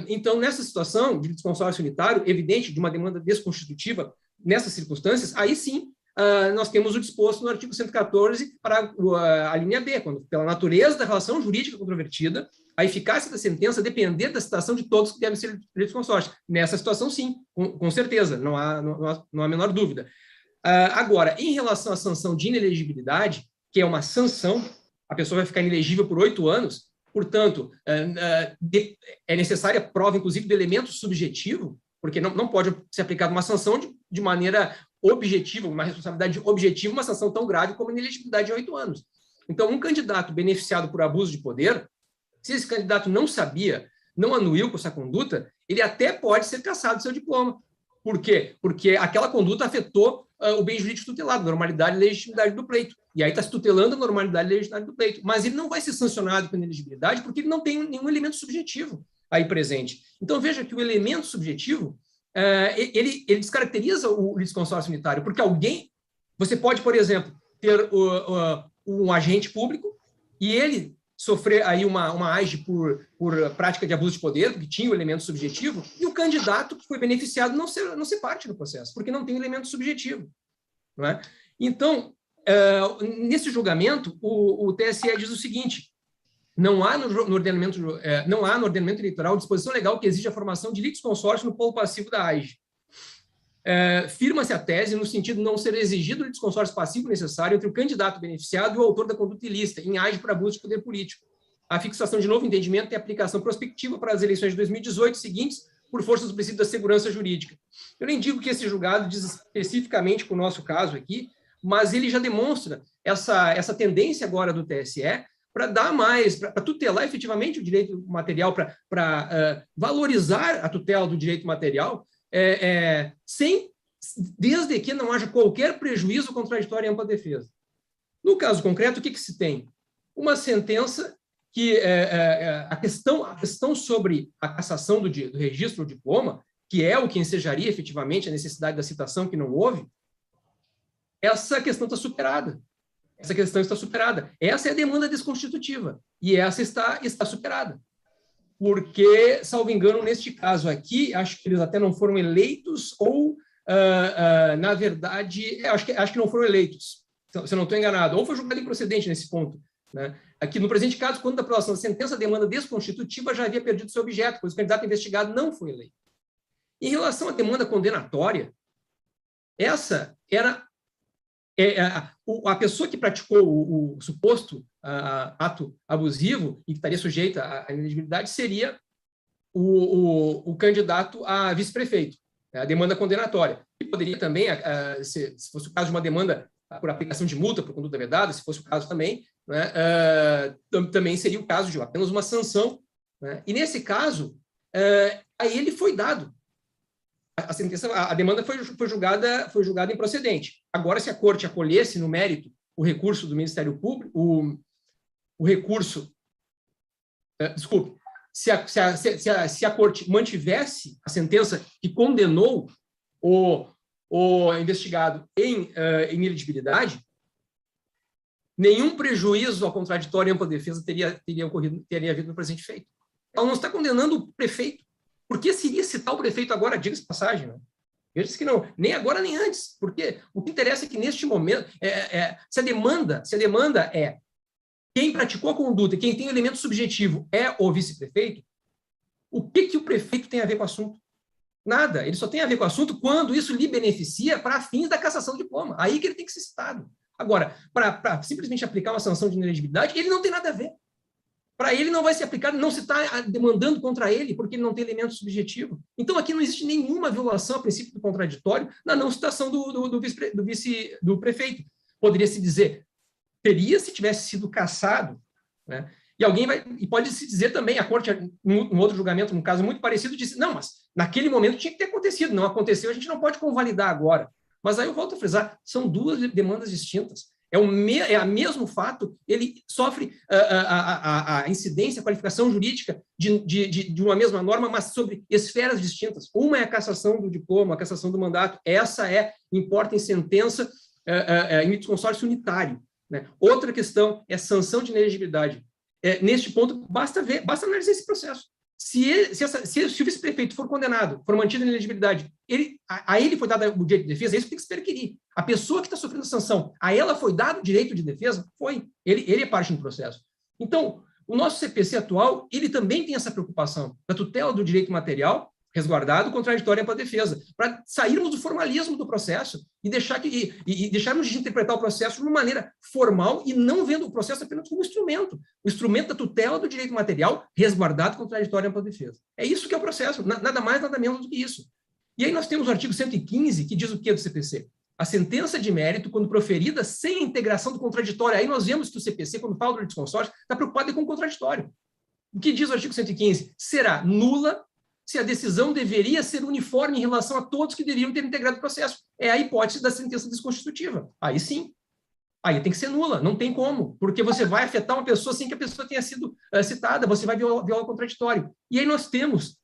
Então, nessa situação de consórcio unitário, evidente de uma demanda desconstitutiva, nessas circunstâncias, aí sim, nós temos o disposto no artigo 114 para a linha B, quando, pela natureza da relação jurídica controvertida, a eficácia da sentença depender da citação de todos que devem ser eleitos consórcio. Nessa situação, sim, com certeza, não há a menor dúvida. Agora, em relação à sanção de inelegibilidade, que é uma sanção, a pessoa vai ficar inelegível por 8 anos, portanto, é necessária prova, inclusive, do elemento subjetivo, porque não pode ser aplicada uma sanção de maneira objetiva, uma responsabilidade objetiva, uma sanção tão grave como a inelegibilidade de 8 anos. Então, um candidato beneficiado por abuso de poder, se esse candidato não sabia, não anuiu com essa conduta, ele até pode ser cassado do seu diploma. Por quê? Porque aquela conduta afetou o bem jurídico tutelado, normalidade e legitimidade do pleito. E aí está se tutelando a normalidade e legitimidade do pleito. Mas ele não vai ser sancionado com inelegibilidade porque ele não tem nenhum elemento subjetivo aí presente. Então, veja que o elemento subjetivo, ele descaracteriza o litisconsórcio unitário, porque você pode, por exemplo, ter um agente público e ele sofrer aí uma AIGE por prática de abuso de poder, porque tinha o elemento subjetivo, e o candidato que foi beneficiado não ser parte do processo, porque não tem elemento subjetivo. Não é? Então, nesse julgamento, o TSE diz o seguinte: não há no ordenamento eleitoral disposição legal que exija a formação de litisconsórcio no polo passivo da AIGE. Firma-se a tese no sentido de não ser exigido o litisconsórcio passivo necessário entre o candidato beneficiado e o autor da conduta ilícita, em AIGE por abuso de poder político. A fixação de novo entendimento tem aplicação prospectiva para as eleições de 2018 seguintes, por força do princípio da segurança jurídica. Eu nem digo que esse julgado diz especificamente para o nosso caso aqui, mas ele já demonstra essa tendência agora do TSE para dar mais, para tutelar efetivamente o direito material, para valorizar a tutela do direito material, desde que não haja qualquer prejuízo contraditório em ampla defesa. No caso concreto, o que se tem? Uma sentença que a questão sobre a cassação do registro do diploma, que é o que ensejaria efetivamente a necessidade da citação que não houve, essa questão está superada. Essa é a demanda desconstitutiva, e essa está superada. Porque, salvo engano, neste caso aqui, acho que eles até não foram eleitos, ou, na verdade, acho que não foram eleitos, se eu não estou enganado, ou foi julgado improcedente nesse ponto. Né? Aqui, no presente caso, quando da aprovação da sentença, a demanda desconstitutiva já havia perdido seu objeto, pois o candidato investigado não foi eleito. Em relação à demanda condenatória, essa era a pessoa que praticou o suposto ato abusivo e que estaria sujeita à inelegibilidade seria o candidato a vice-prefeito, a demanda condenatória. E poderia também, se fosse o caso de uma demanda por aplicação de multa por conduta vedada, se fosse o caso também, né, também seria o caso de apenas uma sanção. Né? E nesse caso, a ele foi dado. A demanda foi julgada improcedente. Agora, se a Corte acolhesse no mérito o recurso do Ministério Público, se a Corte mantivesse a sentença que condenou o investigado em inelegibilidade, nenhum prejuízo ao contraditório e ampla defesa teria havido no presente feito. Ela não está condenando o prefeito. Por que seria citar o prefeito agora? Diga-se de passagem. Né? Veja-se que não, nem agora nem antes. Porque o que interessa é que, neste momento, se a demanda é quem praticou a conduta e quem tem o elemento subjetivo é o vice-prefeito, o que o prefeito tem a ver com o assunto? Nada. Ele só tem a ver com o assunto quando isso lhe beneficia para fins da cassação do diploma. Aí que ele tem que ser citado. Agora, para simplesmente aplicar uma sanção de inelegibilidade, ele não tem nada a ver. Para ele não vai ser aplicado, não se está demandando contra ele, porque ele não tem elemento subjetivo. Então, aqui não existe nenhuma violação ao princípio do contraditório na não citação do prefeito. Poderia-se dizer, teria se tivesse sido cassado, né? E pode-se dizer também, a Corte, um outro julgamento, num caso muito parecido, disse, não, mas naquele momento tinha que ter acontecido, não aconteceu, a gente não pode convalidar agora. Mas aí eu volto a frisar, são duas demandas distintas. É o mesmo fato, ele sofre a incidência, a qualificação jurídica de uma mesma norma, mas sobre esferas distintas. Uma é a cassação do diploma, a cassação do mandato, essa importa em sentença em litisconsórcio unitário. Né? Outra questão é sanção de inelegibilidade. Neste ponto, basta analisar esse processo. Se o vice-prefeito for condenado, for mantido em inelegibilidade, a ele foi dado o direito de defesa, é isso que tem que se perquirir. A pessoa que está sofrendo sanção, a ela foi dado o direito de defesa? Foi. Ele é parte do processo. Então, o nosso CPC atual, ele também tem essa preocupação da tutela do direito material, resguardado, contraditório para a defesa, para sairmos do formalismo do processo e deixarmos de interpretar o processo de uma maneira formal e não vendo o processo apenas como instrumento, o instrumento da tutela do direito material, resguardado, contraditório para a defesa. É isso que é o processo, nada mais, nada menos do que isso. E aí nós temos o artigo 115, que diz o que do CPC? A sentença de mérito, quando proferida sem a integração do contraditório, aí nós vemos que o CPC, quando fala do litisconsórcio, está preocupado com o contraditório. O que diz o artigo 115? Será nula se a decisão deveria ser uniforme em relação a todos que deveriam ter integrado o processo. É a hipótese da sentença desconstitutiva. Aí sim. Aí tem que ser nula, não tem como, porque você vai afetar uma pessoa sem que a pessoa tenha sido citada, você vai violar o contraditório. E aí nós temos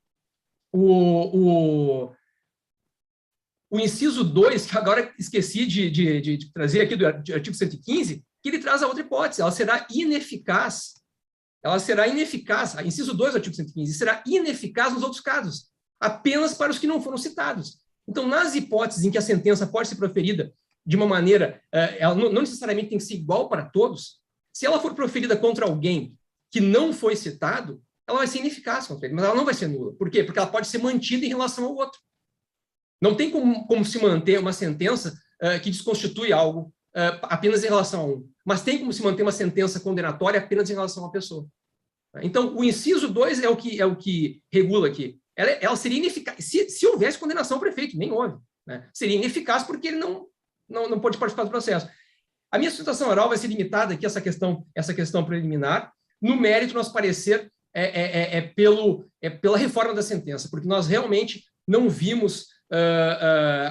o inciso 2, que agora esqueci de trazer aqui do artigo 115, que ele traz a outra hipótese, ela será ineficaz, inciso 2 do artigo 115, será ineficaz nos outros casos, apenas para os que não foram citados. Então, nas hipóteses em que a sentença pode ser proferida de uma maneira, ela não necessariamente tem que ser igual para todos, se ela for proferida contra alguém que não foi citado, ela vai ser ineficaz contra ele, mas ela não vai ser nula. Por quê? Porque ela pode ser mantida em relação ao outro. Não tem como se manter uma sentença que desconstitui algo apenas em relação a um, mas tem como se manter uma sentença condenatória apenas em relação a uma pessoa. Então, o inciso 2 é o que regula aqui. Ela seria ineficaz. Se houvesse condenação ao prefeito, nem houve. Né? Seria ineficaz porque ele não pode participar do processo. A minha sustentação oral vai ser limitada aqui a essa questão preliminar. No mérito, nosso parecer pela reforma da sentença, porque nós realmente não vimos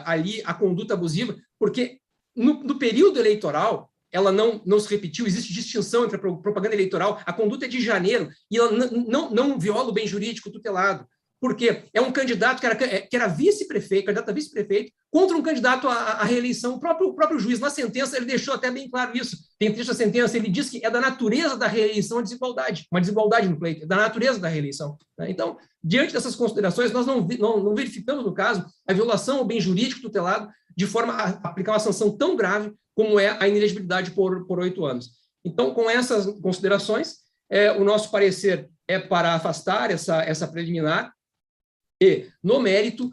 ali a conduta abusiva, porque no período eleitoral, ela não se repetiu, existe distinção entre a propaganda eleitoral, a conduta é de janeiro, e ela não viola o bem jurídico tutelado, porque é um candidato que era vice-prefeito, candidato a vice-prefeito, contra um candidato à reeleição. O próprio juiz, na sentença, ele deixou até bem claro isso. Tem trecho da sentença, ele diz que é da natureza da reeleição a desigualdade, uma desigualdade no pleito, é da natureza da reeleição. Então, diante dessas considerações, nós não verificamos, no caso, a violação ao bem jurídico tutelado de forma a aplicar uma sanção tão grave como é a inelegibilidade por 8 anos. Então, com essas considerações, o nosso parecer é para afastar essa preliminar e, no mérito,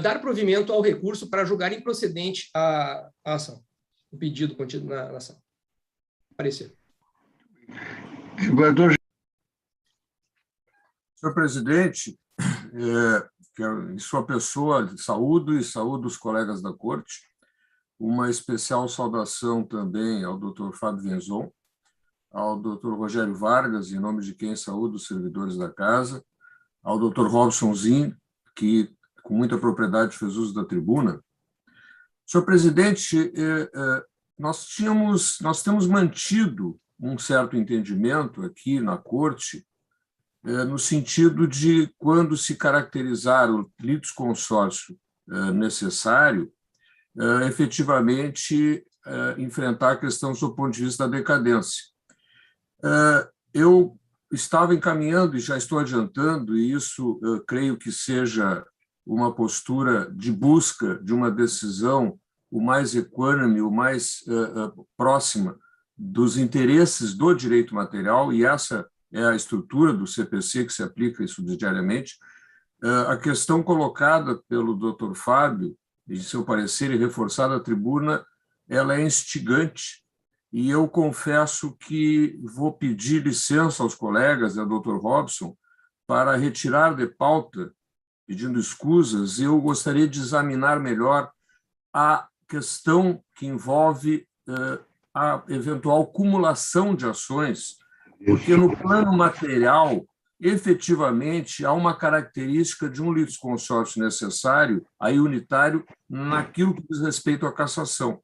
dar provimento ao recurso para julgar improcedente a ação, o pedido contido na ação. Parecer. Senhor presidente, em sua pessoa, saúdo os colegas da Corte, uma especial saudação também ao Dr. Fábio Wenzon, ao Dr. Rogério Vargas, em nome de quem saúdo os servidores da Casa, ao Dr. Robson Zin, que com muita propriedade fez uso da tribuna. Senhor presidente, nós temos mantido um certo entendimento aqui na Corte, no sentido de, quando se caracterizar o litisconsórcio necessário, efetivamente enfrentar a questão do ponto de vista da decadência. Eu estava encaminhando, e já estou adiantando, e isso creio que seja uma postura de busca de uma decisão o mais equânime, o mais próxima dos interesses do direito material, e essa é a estrutura do CPC que se aplica subsidiariamente. A questão colocada pelo Dr. Fábio, em seu parecer e reforçada à tribuna, ela é instigante, e eu confesso que vou pedir licença aos colegas, ao Dr. Robson, para retirar de pauta, pedindo escusas. Eu gostaria de examinar melhor a questão que envolve a eventual cumulação de ações, porque no plano material efetivamente há uma característica de um litisconsórcio necessário, aí unitário, naquilo que diz respeito à cassação.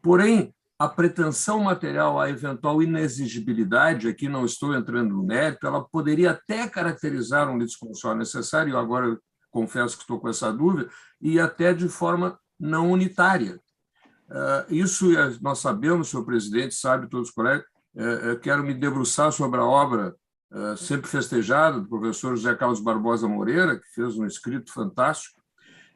Porém, a pretensão material, a eventual inexigibilidade, aqui não estou entrando no mérito, ela poderia até caracterizar um litisconsórcio necessário, agora confesso que estou com essa dúvida, e até de forma não unitária. Isso nós sabemos, senhor presidente, sabe todos os colegas, quero me debruçar sobre a obra sempre festejada do professor José Carlos Barbosa Moreira, que fez um escrito fantástico.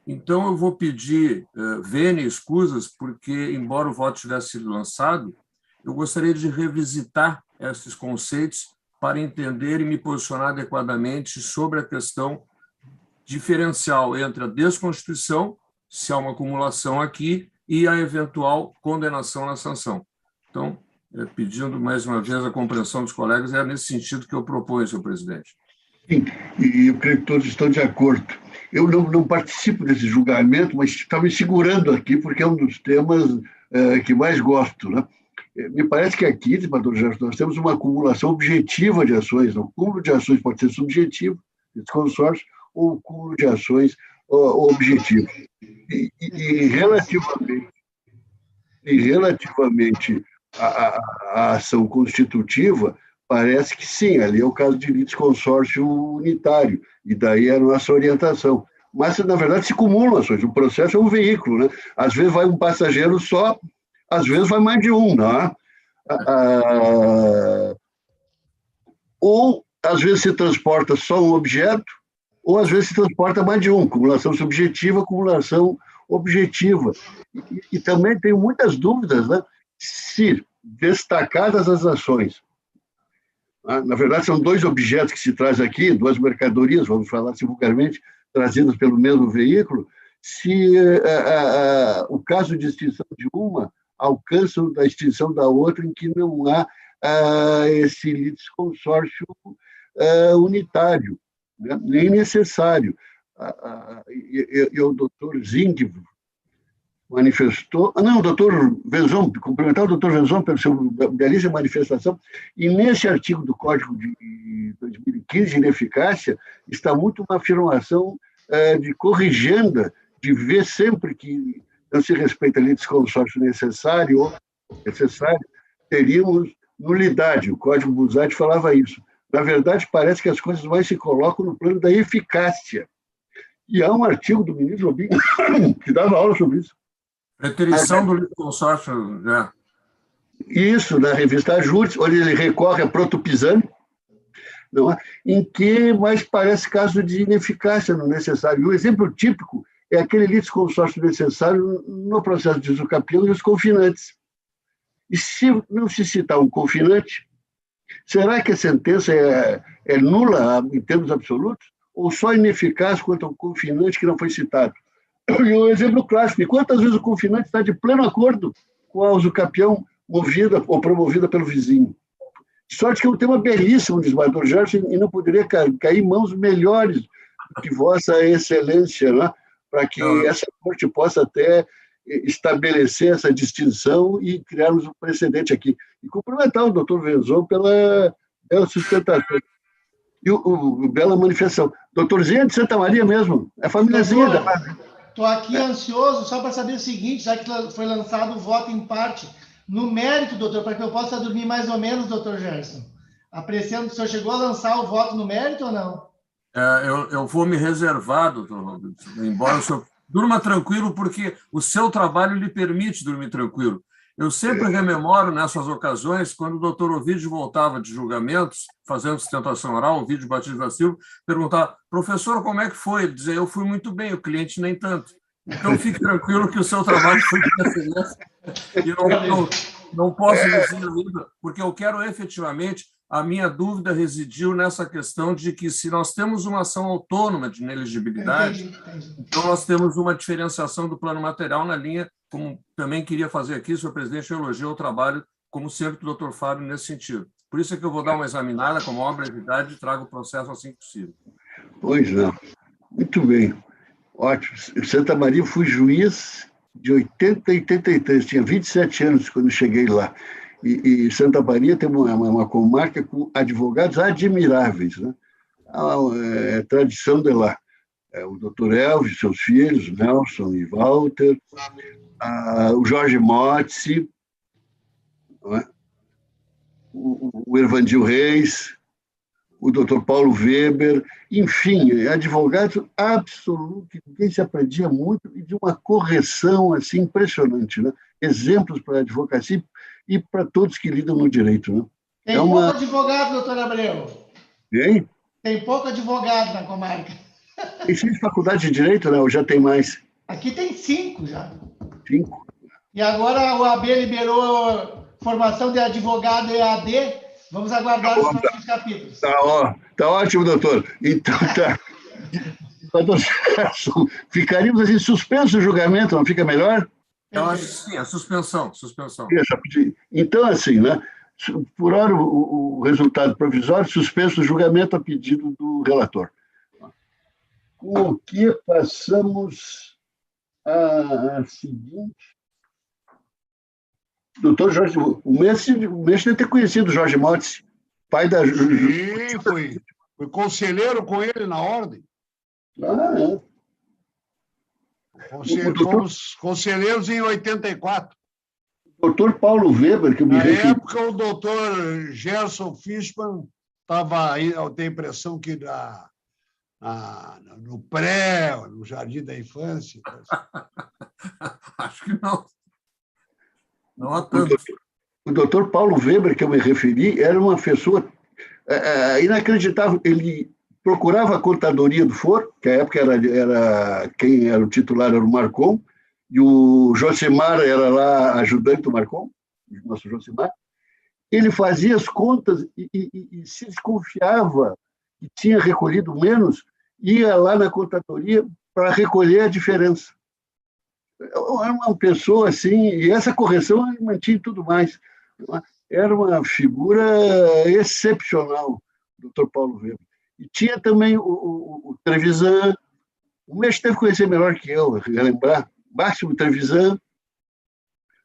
Então, eu vou pedir vênia escusas, porque, embora o voto tivesse sido lançado, eu gostaria de revisitar esses conceitos para entender e me posicionar adequadamente sobre a questão diferencial entre a desconstituição, se há uma acumulação aqui, e a eventual condenação na sanção. Então, pedindo mais uma vez a compreensão dos colegas, é nesse sentido que eu proponho, senhor presidente. Sim, e eu creio que todos estão de acordo. Eu não participo desse julgamento, mas estava me segurando aqui, porque é um dos temas que mais gosto, né? Me parece que aqui, desembargador Gerson, nós temos uma acumulação objetiva de ações. O cúmulo de ações pode ser subjetivo, esse consórcio, ou o cúmulo de ações objetivo. E relativamente à ação constitutiva, parece que sim, ali é o caso de litisconsórcio unitário, e daí é a nossa orientação. Mas, na verdade, se acumulam ações. O processo é um veículo, né? Às vezes vai um passageiro só, às vezes vai mais de um, né? Ou, às vezes, se transporta só um objeto, ou, às vezes, se transporta mais de um. Acumulação subjetiva, acumulação objetiva. E também tenho muitas dúvidas, né? Se destacadas as ações. Na verdade, são dois objetos que se traz aqui, duas mercadorias, vamos falar assim vulgarmente, trazidas pelo mesmo veículo, se o caso de extinção de uma alcança da extinção da outra, em que não há esse litisconsórcio unitário, né? Nem necessário. E o doutor Zing manifestou... o doutor Venzon, cumprimentar o doutor Venzon pela sua belíssima manifestação, e nesse artigo do Código de 2015, de ineficácia, está muito uma afirmação de corrigenda, de ver sempre que não se respeita a litisconsórcio necessário ou necessário, teríamos nulidade. O Código Buzzati falava isso. Na verdade, parece que as coisas mais se colocam no plano da eficácia. E há um artigo do ministro Robinho que dava aula sobre isso. Preterição do litisconsórcio, já. Isso, na revista Júris, onde ele recorre a Proto Pisani, não é? Em que mais parece caso de ineficácia no necessário. E o exemplo típico é aquele litisconsórcio necessário no processo de usucapião e os confinantes. E se não se citar um confinante, será que a sentença é nula em termos absolutos? Ou só ineficaz quanto ao confinante que não foi citado? E o exemplo clássico, e quantas vezes o confinante está de pleno acordo com a usucapião movida ou promovida pelo vizinho? Sorte que é um tema belíssimo, desembargador Gerson, e não poderia cair em mãos melhores do que Vossa Excelência, né? Para que essa corte possa até estabelecer essa distinção e criarmos um precedente aqui. E cumprimentar o doutor Venzon pela sustentação. E o bela manifestação. Doutorzinho é de Santa Maria mesmo, é famíliazinha da... Estou aqui ansioso só para saber o seguinte, já que foi lançado o voto em parte, no mérito, doutor, para que eu possa dormir mais ou menos, doutor Gerson. Apreciando, o senhor chegou a lançar o voto no mérito ou não? Eu vou me reservar, doutor Robinson, embora o senhor durma tranquilo, porque o seu trabalho lhe permite dormir tranquilo. Eu sempre rememoro nessas ocasiões, quando o doutor Ovídio voltava de julgamentos, fazendo sustentação oral, Ovídio Batista da Silva, perguntava, professor, como é que foi? Ele dizia, eu fui muito bem, o cliente nem tanto. Então, fique tranquilo que o seu trabalho foi de excelência. E não posso dizer ainda, porque eu quero efetivamente, a minha dúvida residiu nessa questão de que se nós temos uma ação autônoma de inelegibilidade, então nós temos uma diferenciação do plano material na linha, como também queria fazer aqui, senhor presidente, eu elogio o trabalho, como sempre, do doutor Fábio, nesse sentido. Por isso é que eu vou dar uma examinada com a maior brevidade e trago o processo assim que possível. Pois não. Muito bem. Ótimo. Em Santa Maria, eu fui juiz de 80 a 83, tinha 27 anos quando cheguei lá. E Santa Maria tem uma comarca com advogados admiráveis, né? é tradição de lá. O doutor Elvis, seus filhos, Nelson e Walter, o Jorge Motzi, o Ervandil Reis, o doutor Paulo Weber, enfim, advogados absolutos, ninguém se aprendia muito, e de uma correção assim, impressionante, né? Exemplos para a advocacia e para todos que lidam no direito. Né? Tem pouco advogado, doutor Abreu. Hein? Tem pouco advogado na comarca. Tem 6 faculdades de direito, né? Ou já tem mais? Aqui tem 5 já. 5. E agora o AB liberou formação de advogado EAD. Vamos aguardar os próximos capítulos. Tá ótimo, doutor. Então, tá. Ficaríamos assim, suspenso o julgamento, não fica melhor? Eu acho que sim, a suspensão. Então, assim, né? Por hora, o resultado provisório, suspenso o julgamento a pedido do relator. Com o que passamos a seguinte. Doutor Jorge, o Mestre deve ter conhecido o Jorge Motzi, pai da... Sim, fui conselheiro com ele na ordem. Fomos conselheiros em 84. Doutor Paulo Weber, que eu me referi... Na época, o doutor Gerson Fishman estava aí, eu tenho a impressão que no pré, no Jardim da Infância. Acho que não. Não há tanto. O doutor Paulo Weber, que eu me referi, era uma pessoa inacreditável. Ele procurava a contadoria do foro, que à época quem era o titular era o Marcon, e o Josemar era lá ajudante do Marcon, o nosso Josemar. Ele fazia as contas e se desconfiava que tinha recolhido menos, ia lá na contadoria para recolher a diferença. Era uma pessoa assim, e essa correção ele mantinha tudo mais. Era uma figura excepcional, o Dr. Paulo Weber. E tinha também o Trevisan, o mestre deve conhecer melhor que eu, relembrar, Máximo Trevisan,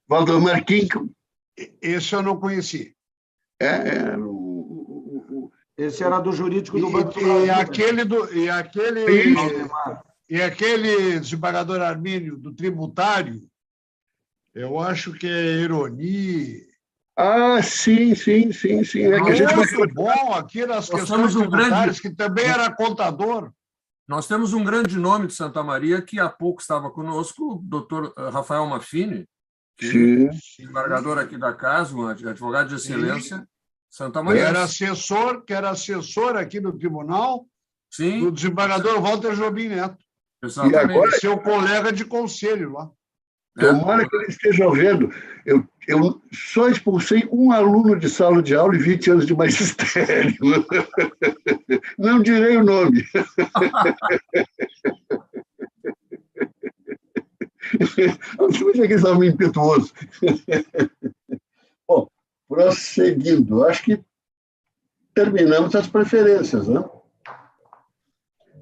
Valdemar Quinco. Esse eu não conheci. Esse era do jurídico do Banco E aquele desembargador Armínio do tributário, eu acho que é ironia. Sim. Muito bom aqui nas questões tributárias, que também era contador. Nós temos um grande nome de Santa Maria, que há pouco estava conosco, o doutor Rafael Maffini, que é desembargador aqui da casa, um advogado de excelência, Santa Maria. Que era assessor aqui no tribunal, do desembargador Walter Jobim Neto. Exatamente. E agora, seu colega de conselho lá. Tomara que ele esteja vendo. Eu só expulsei um aluno de sala de aula e 20 anos de magistério. Não direi o nome. Acho que ele estava meio impetuoso. Bom, prosseguindo, acho que terminamos as preferências, né?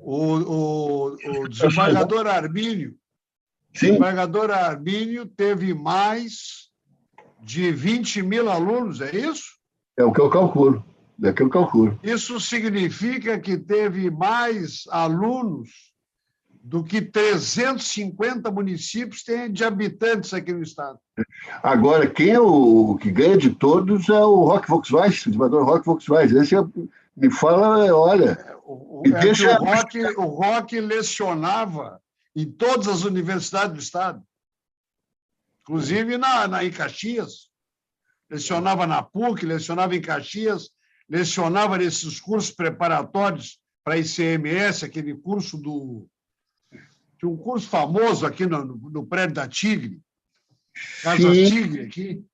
O desembargador Armínio. O desembargador Armínio teve mais de 20 mil alunos, é isso? É o que eu calculo. Isso significa que teve mais alunos do que 350 municípios têm de habitantes aqui no estado. Agora, quem é o que ganha de todos é o Roque Volkswagen, o desembargador Roque Volkswagen. Esse me fala, olha... O Roque lecionava em todas as universidades do estado, inclusive em Caxias. Lecionava na PUC, lecionava em Caxias, lecionava nesses cursos preparatórios para ICMS, aquele curso tinha um curso famoso aqui no prédio da Tigre, Casa Tigre aqui.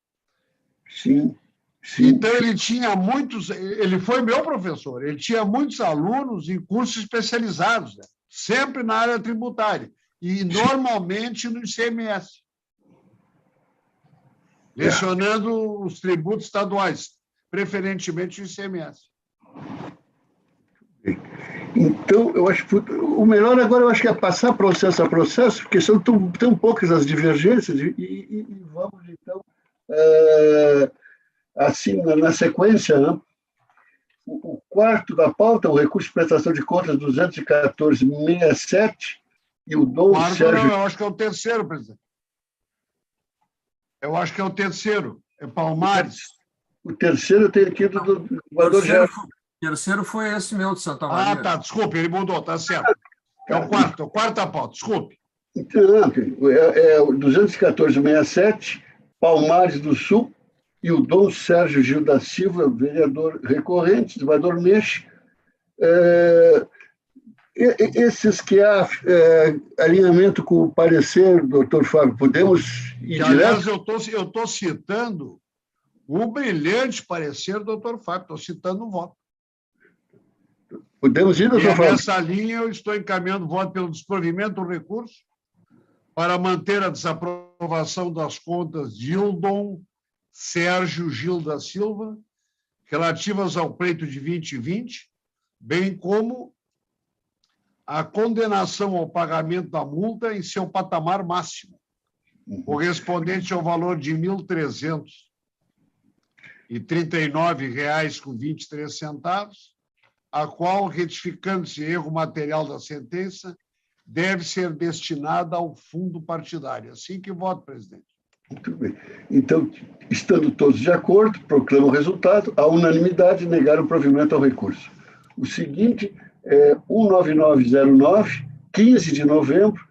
Sim. Então, ele foi meu professor, ele tinha muitos alunos em cursos especializados, né? Sempre na área tributária, e normalmente no ICMS, lecionando os tributos estaduais, preferentemente o ICMS. Então, eu acho que o melhor agora eu acho que é passar processo a processo, porque são tão poucas as divergências, e vamos, então, assim, na sequência, né? O quarto da pauta, o recurso de prestação de contas 214.67, e o Dom Sérgio... Não, eu acho que é o terceiro, presidente. Eu acho que é o terceiro. É Palmares. O terceiro tem aqui do governador Gerson. O terceiro foi esse meu de Santa Maria. Ah, tá, desculpe, ele mudou, tá certo. É o quarto da pauta, desculpe. Então, é o 214.67, Palmares do Sul, e o Dom Sérgio Gil da Silva, vereador recorrente, desembargador Meixe. Esses que há alinhamento com o parecer, doutor Fábio, podemos ir direto? Aliás, eu estou citando o brilhante parecer do doutor Fábio, estou citando o voto. Podemos ir, doutor Fábio? Nessa linha, eu estou encaminhando o voto pelo desprovimento do recurso para manter a desaprovação das contas de Hildon Sérgio Gil da Silva, relativas ao pleito de 2020, bem como a condenação ao pagamento da multa em seu patamar máximo, correspondente ao valor de R$ 1.339,23, a qual, retificando-se erro material da sentença, deve ser destinada ao fundo partidário. Assim que voto, presidente. Muito bem. Então, estando todos de acordo, proclamo o resultado. A unanimidade negaram o provimento ao recurso. O seguinte é 19909, 15 de novembro,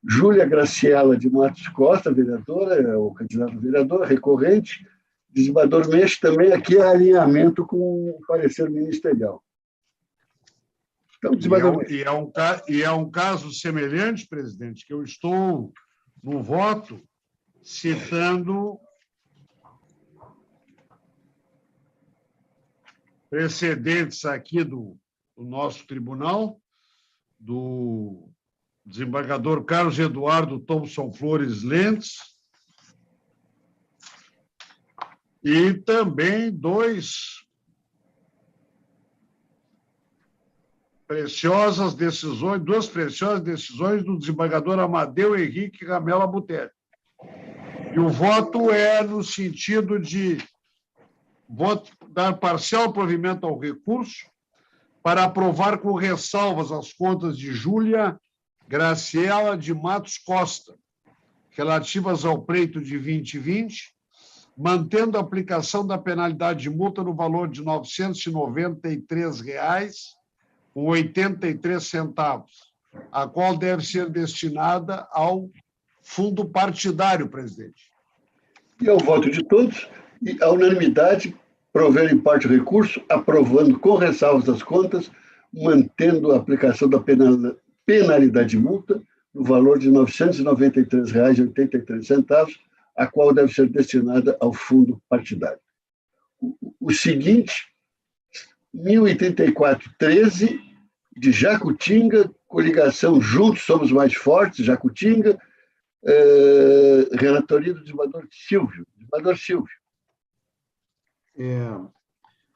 Júlia Graciela de Matos Costa, vereadora, o candidato a vereadora, recorrente, desembargador Meixe, também aqui é alinhamento com o parecer ministerial. Então, e é um caso semelhante, presidente, que eu estou no voto citando precedentes aqui do nosso tribunal, do desembargador Carlos Eduardo Thompson Flores Lentes, e também duas preciosas decisões do desembargador Amadeu Henrique Ramela Butelli. E o voto é no sentido de dar parcial provimento ao recurso para aprovar com ressalvas as contas de Júlia Graciela de Matos Costa, relativas ao pleito de 2020, mantendo a aplicação da penalidade de multa no valor de R$ 993,83, a qual deve ser destinada ao fundo partidário, presidente. E ao voto de todos, e a unanimidade, prover em parte o recurso, aprovando com ressalvas das contas, mantendo a aplicação da penalidade de multa no valor de R$ 993,83, a qual deve ser destinada ao fundo partidário. O seguinte, 1084-13, de Jacutinga, coligação Juntos Somos Mais Fortes, Jacutinga, relatoria do desembargador Silvio. Desembargador Silvio.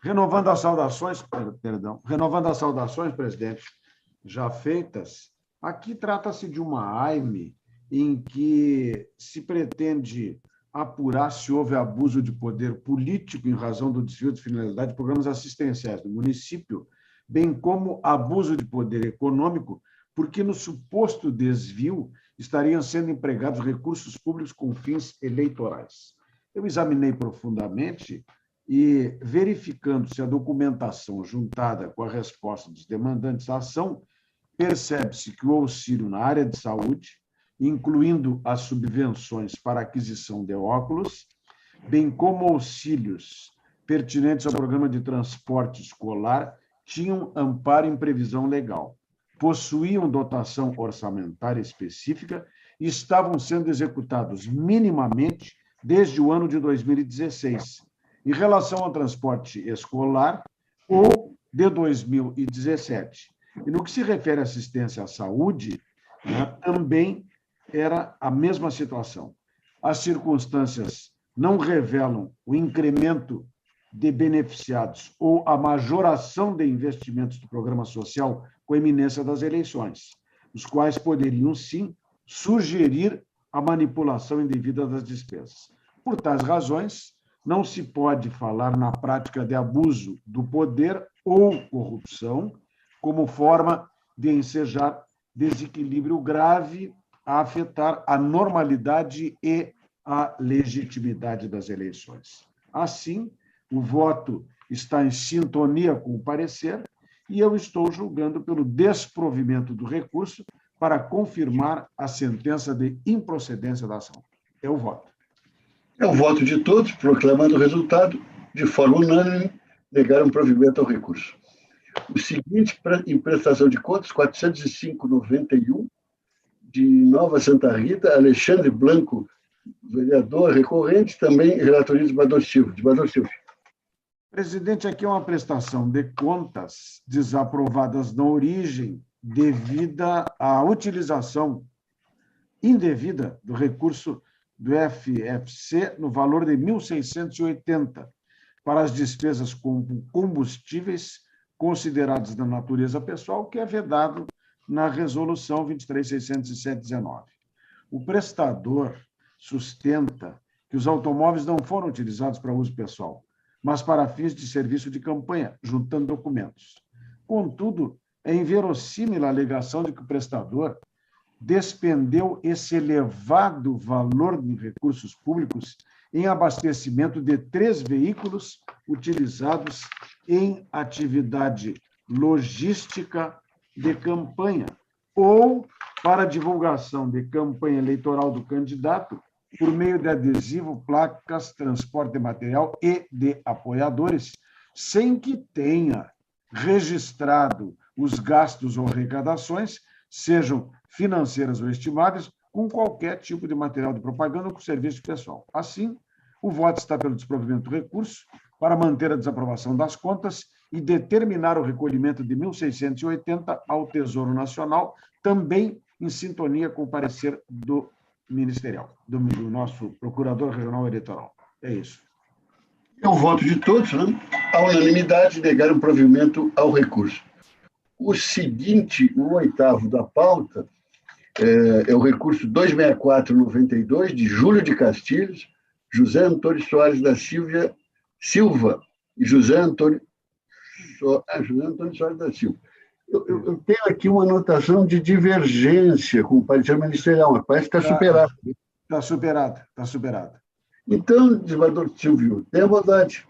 Renovando as saudações, presidente, já feitas, aqui trata-se de uma AIME em que se pretende apurar se houve abuso de poder político em razão do desvio de finalidade de programas assistenciais do município, bem como abuso de poder econômico, porque no suposto desvio estariam sendo empregados recursos públicos com fins eleitorais. Eu examinei profundamente e, verificando-se a documentação juntada com a resposta dos demandantes da ação, percebe-se que o auxílio na área de saúde, incluindo as subvenções para aquisição de óculos, bem como auxílios pertinentes ao programa de transporte escolar, tinham amparo em previsão legal, possuíam dotação orçamentária específica e estavam sendo executados minimamente desde o ano de 2016, em relação ao transporte escolar, ou de 2017. E no que se refere à assistência à saúde, também era a mesma situação. As circunstâncias não revelam o incremento de beneficiados ou a majoração de investimentos do programa social com a iminência das eleições, os quais poderiam, sim, sugerir a manipulação indevida das despesas. Por tais razões, não se pode falar na prática de abuso do poder ou corrupção como forma de ensejar desequilíbrio grave a afetar a normalidade e a legitimidade das eleições. Assim, o voto está em sintonia com o parecer e eu estou julgando pelo desprovimento do recurso para confirmar a sentença de improcedência da ação. É o voto. É o voto de todos, proclamando o resultado, de forma unânime, negaram provimento ao recurso. O seguinte, em prestação de contas, 405,91, de Nova Santa Rita, Alexandre Blanco, vereador recorrente, também relatoria de Desembargador Silva. Presidente, aqui é uma prestação de contas desaprovadas na origem devida à utilização indevida do recurso do FFC no valor de 1.680 para as despesas com combustíveis considerados da natureza pessoal, que é vedado na Resolução 23.607/19. O prestador sustenta que os automóveis não foram utilizados para uso pessoal, mas para fins de serviço de campanha, juntando documentos. Contudo, é inverossímil a alegação de que o prestador despendeu esse elevado valor de recursos públicos em abastecimento de 3 veículos utilizados em atividade logística de campanha ou para divulgação de campanha eleitoral do candidato por meio de adesivo, placas, transporte de material e de apoiadores, sem que tenha registrado os gastos ou arrecadações, sejam financeiras ou estimadas, com qualquer tipo de material de propaganda ou com serviço pessoal. Assim, o voto está pelo desprovimento do recurso para manter a desaprovação das contas e determinar o recolhimento de 1.680 ao Tesouro Nacional, também em sintonia com o parecer do ministerial, do nosso Procurador Regional Eleitoral. É isso. É o voto de todos, né? A unanimidade negaram provimento ao recurso. O seguinte, o 8º da pauta, é o recurso 264/92, de Júlio de Castilhos, José Antônio Soares da Silva e José Antônio Soares da Silva. Eu tenho aqui uma anotação de divergência com o parecer ministerial, mas parece que está superado. Está superado. Então, desembargador Silvio, tenha vontade.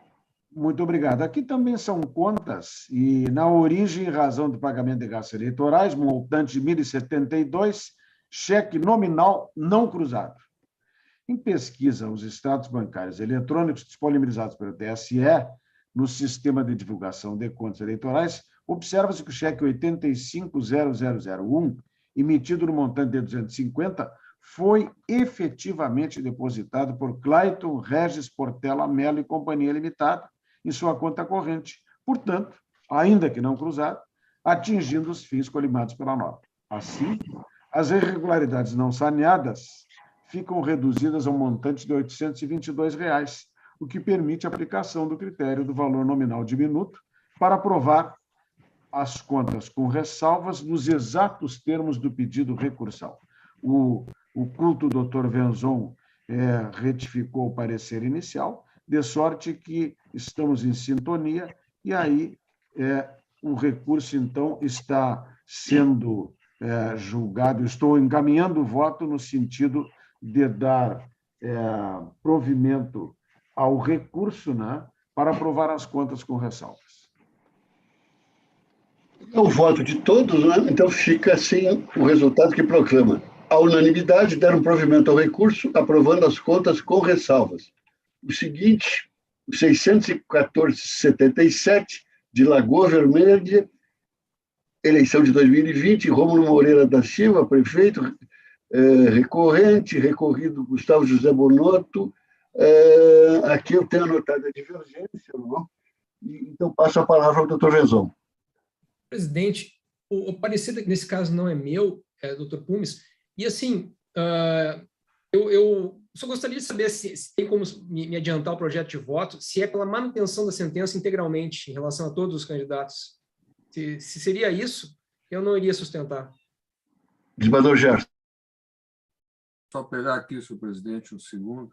Muito obrigado. Aqui também são contas, e na origem, em razão do pagamento de gastos eleitorais, montante de 1.072, cheque nominal não cruzado. Em pesquisa, os extratos bancários eletrônicos disponibilizados pelo TSE no sistema de divulgação de contas eleitorais, observa-se que o cheque 85.0001, emitido no montante de 250, foi efetivamente depositado por Clayton Regis Portela Mello e Companhia Limitada em sua conta corrente, portanto, ainda que não cruzado, atingindo os fins colimados pela norma. Assim, as irregularidades não saneadas ficam reduzidas ao montante de R$ 822, o que permite a aplicação do critério do valor nominal diminuto para aprovar as contas com ressalvas nos exatos termos do pedido recursal. O culto Dr. Venzon retificou o parecer inicial, de sorte que estamos em sintonia, e aí o recurso, então, está sendo julgado. Estou encaminhando o voto no sentido de dar provimento ao recurso, né, para aprovar as contas com ressalvas. É o voto de todos, né? Então fica assim o resultado que proclama. A unanimidade deram provimento ao recurso, aprovando as contas com ressalvas. O seguinte, o 614,77, de Lagoa Vermelha, eleição de 2020, Rômulo Moreira da Silva, prefeito, recorrente, recorrido Gustavo José Bonotto. Aqui eu tenho anotado a divergência, não? Então passo a palavra ao doutor Venzon. Presidente, o parecer nesse caso não é meu, é do Dr. Pumes, e assim, eu só gostaria de saber se tem como me adiantar o projeto de voto, se é pela manutenção da sentença integralmente em relação a todos os candidatos. Se seria isso, eu não iria sustentar. Desembargador Gerson. Só pegar aqui, senhor presidente, um segundo.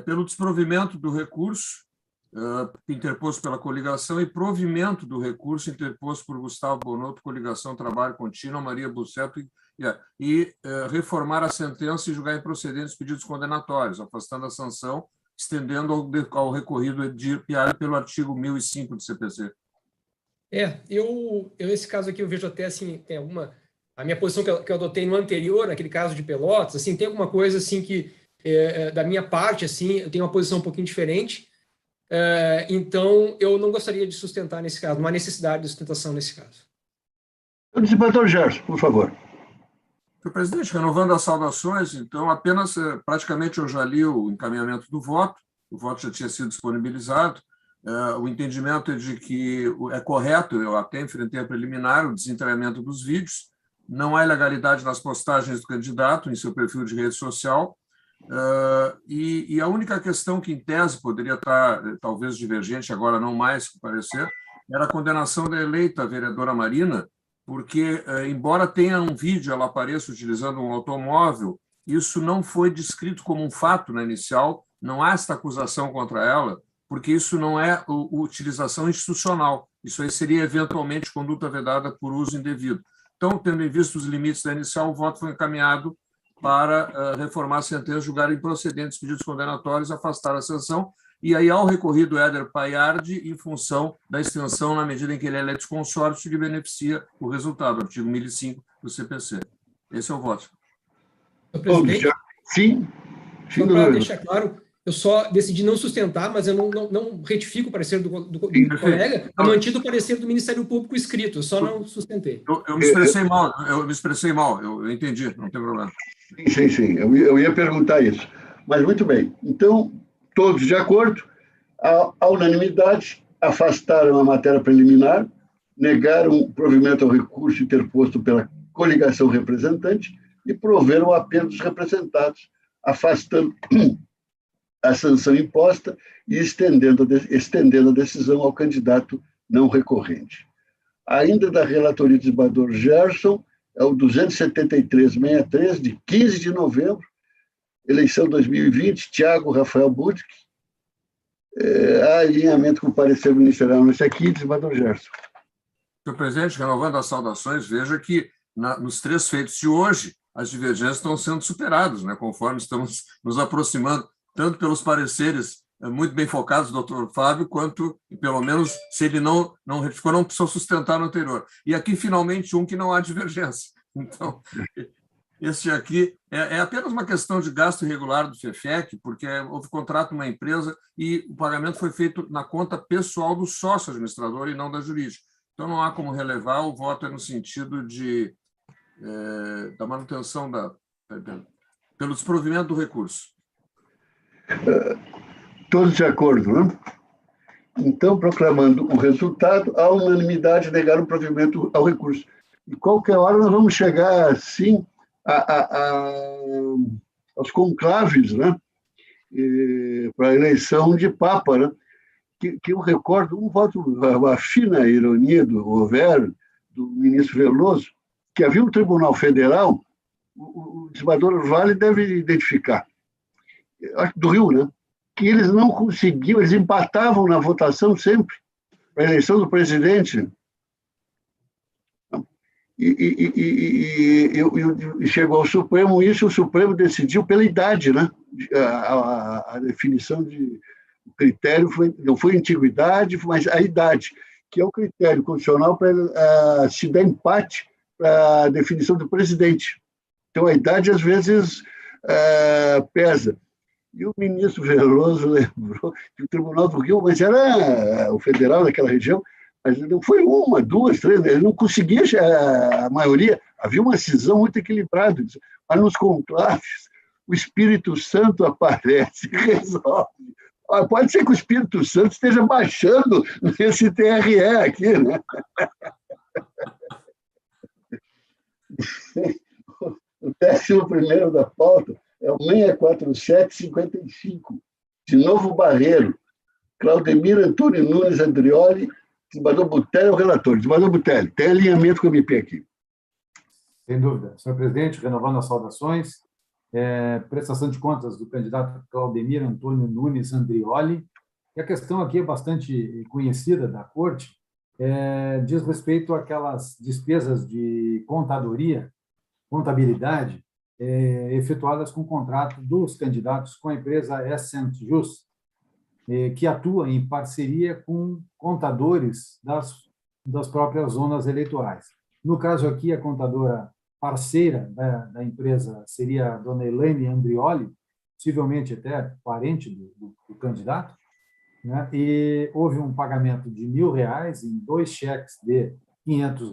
pelo desprovimento do recurso interposto pela coligação e provimento do recurso interposto por Gustavo Bonotto, coligação Trabalho Contínuo, Maria Bussetto, e reformar a sentença e julgar improcedentes pedidos condenatórios, afastando a sanção, estendendo ao recorrido de Piari pelo artigo 1005 do CPC. Esse caso aqui eu vejo até assim, tem alguma... A minha posição que eu adotei no anterior, naquele caso de Pelotas, assim, tem alguma coisa assim que, da minha parte, assim, eu tenho uma posição um pouquinho diferente, então eu não gostaria de sustentar nesse caso, não há necessidade de sustentação nesse caso. O desembargador Gerson, por favor. Senhor presidente, renovando as saudações, então, apenas, praticamente, eu já li o encaminhamento do voto, o voto já tinha sido disponibilizado, o entendimento é de que é correto, eu até enfrentei a preliminar, o desentranhamento dos vídeos, não há ilegalidade nas postagens do candidato em seu perfil de rede social, e a única questão que, em tese, poderia estar, talvez, divergente, agora não mais, parecer, era a condenação da eleita vereadora Marina, porque, embora tenha um vídeo, ela apareça utilizando um automóvel, isso não foi descrito como um fato na inicial, não há esta acusação contra ela, porque isso não é utilização institucional, isso aí seria, eventualmente, conduta vedada por uso indevido. Então, tendo em vista os limites da inicial, o voto foi encaminhado para reformar a sentença, julgar improcedentes pedidos condenatórios, afastar a sanção, e aí ao recorrido Éder Paiardi, em função da extensão, na medida em que ele é litisconsórcio, que beneficia o resultado, artigo 1005 do CPC. Esse é o voto. Presidente, sim. Só para deixar claro, eu só decidi não sustentar, mas eu não retifico o parecer do colega, mantido o parecer do Ministério Público escrito, eu só não sustentei. Eu me expressei mal, eu entendi, não tem problema. Sim, eu ia perguntar isso. Mas muito bem, então, todos de acordo, a unanimidade, afastaram a matéria preliminar, negaram o provimento ao recurso interposto pela coligação representante e proveram o apelo dos representados, afastando a sanção imposta e estendendo a decisão ao candidato não recorrente. Ainda da relatoria do desembargador Gerson, é o 273-63, de 15 de novembro, eleição 2020, Tiago Rafael Budek, há alinhamento com o parecer ministerial nesse aqui, desembargador Gerson. Senhor presidente, renovando as saudações, veja que nos três feitos de hoje, as divergências estão sendo superadas, né, conforme estamos nos aproximando, tanto pelos pareceres muito bem focados do doutor Fábio, quanto, pelo menos, se ele não retificou, não precisou sustentar no anterior. E aqui, finalmente, um que não há divergência. Então, esse aqui é apenas uma questão de gasto irregular do FEFEC, porque houve contrato com uma empresa e o pagamento foi feito na conta pessoal do sócio administrador e não da jurídica. Então, não há como relevar, o voto é no sentido da manutenção pelo desprovimento do recurso. Todos de acordo, né? Então, proclamando o resultado, a unanimidade negaram o provimento ao recurso. E qualquer hora nós vamos chegar, assim, aos conclaves, né? Para a eleição de Papa, né? Que eu recordo um voto, uma fina ironia do governo, do ministro Veloso, que havia um Tribunal Federal, o desembargador Vale deve identificar, acho do Rio, né? Que eles não conseguiam, eles empatavam na votação sempre, para a eleição do presidente. E chegou ao Supremo, isso o Supremo decidiu pela idade, né? A definição de critério não foi antiguidade, mas a idade, que é o critério constitucional para se dar empate para a definição do presidente. Então, a idade, às vezes, pesa. E o ministro Veloso lembrou que o Tribunal do Rio, mas era o federal daquela região, mas não foi uma, duas, três, ele não conseguia a maioria, havia uma cisão muito equilibrada, mas nos conclaves o Espírito Santo aparece e resolve. Pode ser que o Espírito Santo esteja baixando nesse TRE aqui, né? O 11º da pauta é o 64755, de Novo Barreiro. Claudemir Antônio Nunes Andrioli, desembargador Butelli é o relator. Desembargador Butelli, tem alinhamento com o MP aqui. Sem dúvida. Senhor presidente, renovando as saudações, prestação de contas do candidato Claudemir Antônio Nunes Andrioli. E a questão aqui é bastante conhecida da Corte, diz respeito àquelas despesas de contabilidade, efetuadas com o contrato dos candidatos com a empresa Essent Jus, que atua em parceria com contadores das próprias zonas eleitorais. No caso aqui, a contadora parceira da empresa seria a dona Elaine Andrioli, possivelmente até parente do candidato, né? E houve um pagamento de R$ 1.000 em 2 cheques de R$ 500,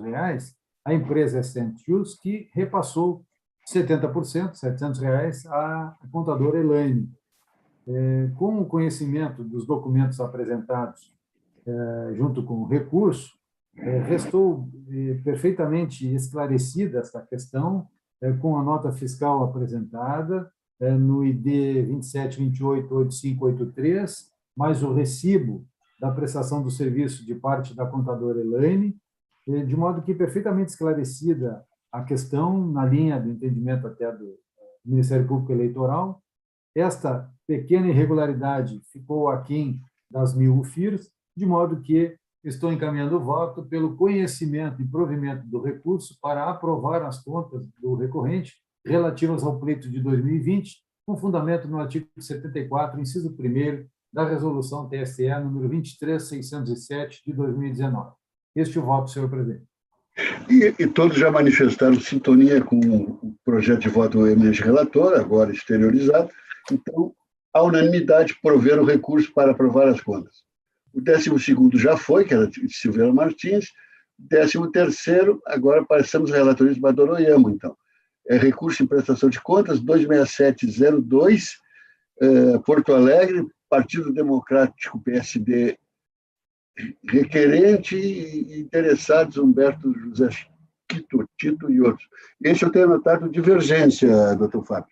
a empresa Essent Jus, que repassou 70%, R$ 700, à contadora Elaine. Com o conhecimento dos documentos apresentados junto com o recurso, restou perfeitamente esclarecida esta questão com a nota fiscal apresentada no ID 27288583, mais o recibo da prestação do serviço de parte da contadora Elaine, de modo que perfeitamente esclarecida a questão, na linha do entendimento até do Ministério Público Eleitoral. Esta pequena irregularidade ficou aquém das 1.000 UFIRs, de modo que estou encaminhando o voto pelo conhecimento e provimento do recurso para aprovar as contas do recorrente relativas ao pleito de 2020, com fundamento no artigo 74, inciso 1º, da Resolução TSE número 23.607, de 2019. Este é o voto, senhor presidente. E todos já manifestaram sintonia com o projeto de voto do eminente relator, agora exteriorizado. Então, a unanimidade prover o recurso para aprovar as contas. O 12º já foi, que era de Silveira Martins. 13º, agora passamos à relatoria de Bador Oyama, então. Recurso em prestação de contas, 26702, Porto Alegre, Partido Democrático PSD requerente e interessados, Humberto José Tito e outros. Esse eu tenho anotado divergência, doutor Fábio.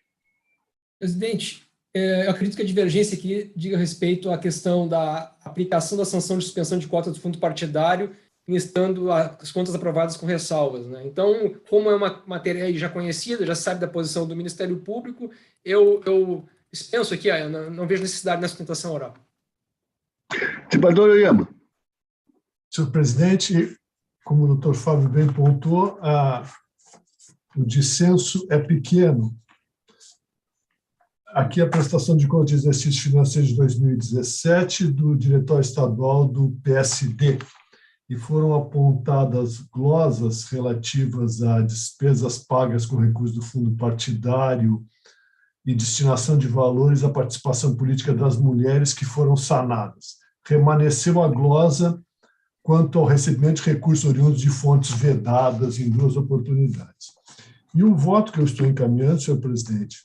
Presidente, eu acredito que a divergência aqui diga respeito à questão da aplicação da sanção de suspensão de cotas do fundo partidário, estando as contas aprovadas com ressalvas, né? Então, como é uma matéria já conhecida, já sabe da posição do Ministério Público, eu dispenso aqui, não vejo necessidade na sustentação oral. Bador Oyama. Senhor presidente, como o doutor Fábio bem pontuou, o dissenso é pequeno. Aqui a prestação de contas de exercício financeiro de 2017 do Diretório Estadual do PSD, e foram apontadas glosas relativas a despesas pagas com recursos do fundo partidário e destinação de valores à participação política das mulheres que foram sanadas. Remanesceu a glosa quanto ao recebimento de recursos oriundos de fontes vedadas em 2 oportunidades. E o voto que eu estou encaminhando, senhor presidente,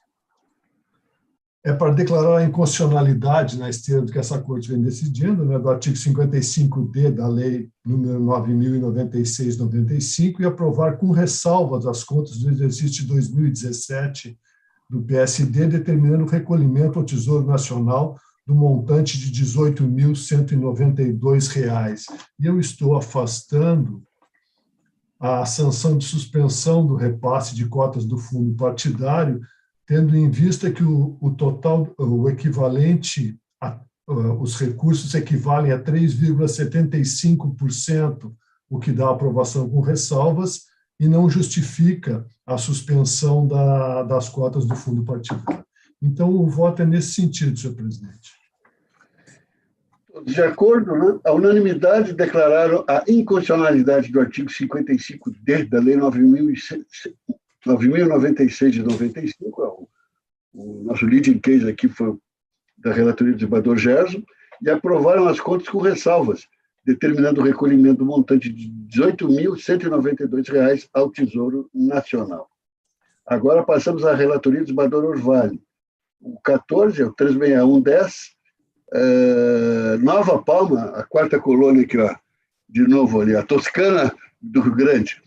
é para declarar a inconstitucionalidade, na esteira do que essa Corte vem decidindo, né, do artigo 55D da Lei número 9.096/95, e aprovar com ressalvas as contas do exercício de 2017 do PSD, determinando o recolhimento ao Tesouro Nacional do montante de R$ 18.192. E eu estou afastando a sanção de suspensão do repasse de cotas do fundo partidário, tendo em vista que o total, o equivalente, os recursos equivalem a 3,75%, o que dá aprovação com ressalvas, e não justifica a suspensão das cotas do fundo partidário. Então, o voto é nesse sentido, senhor presidente. De acordo, né? A unanimidade declararam a inconstitucionalidade do artigo 55D da Lei 9.096 de 95, o nosso leading case aqui foi da relatoria do Bador Gerson, e aprovaram as contas com ressalvas, determinando o recolhimento do montante de R$ 18.192 ao Tesouro Nacional. Agora passamos à relatoria do Bador Orvalho. O 14 é o 36110, Nova Palma, a 4ª colônia aqui, ó, de novo ali, a Toscana do Rio Grande.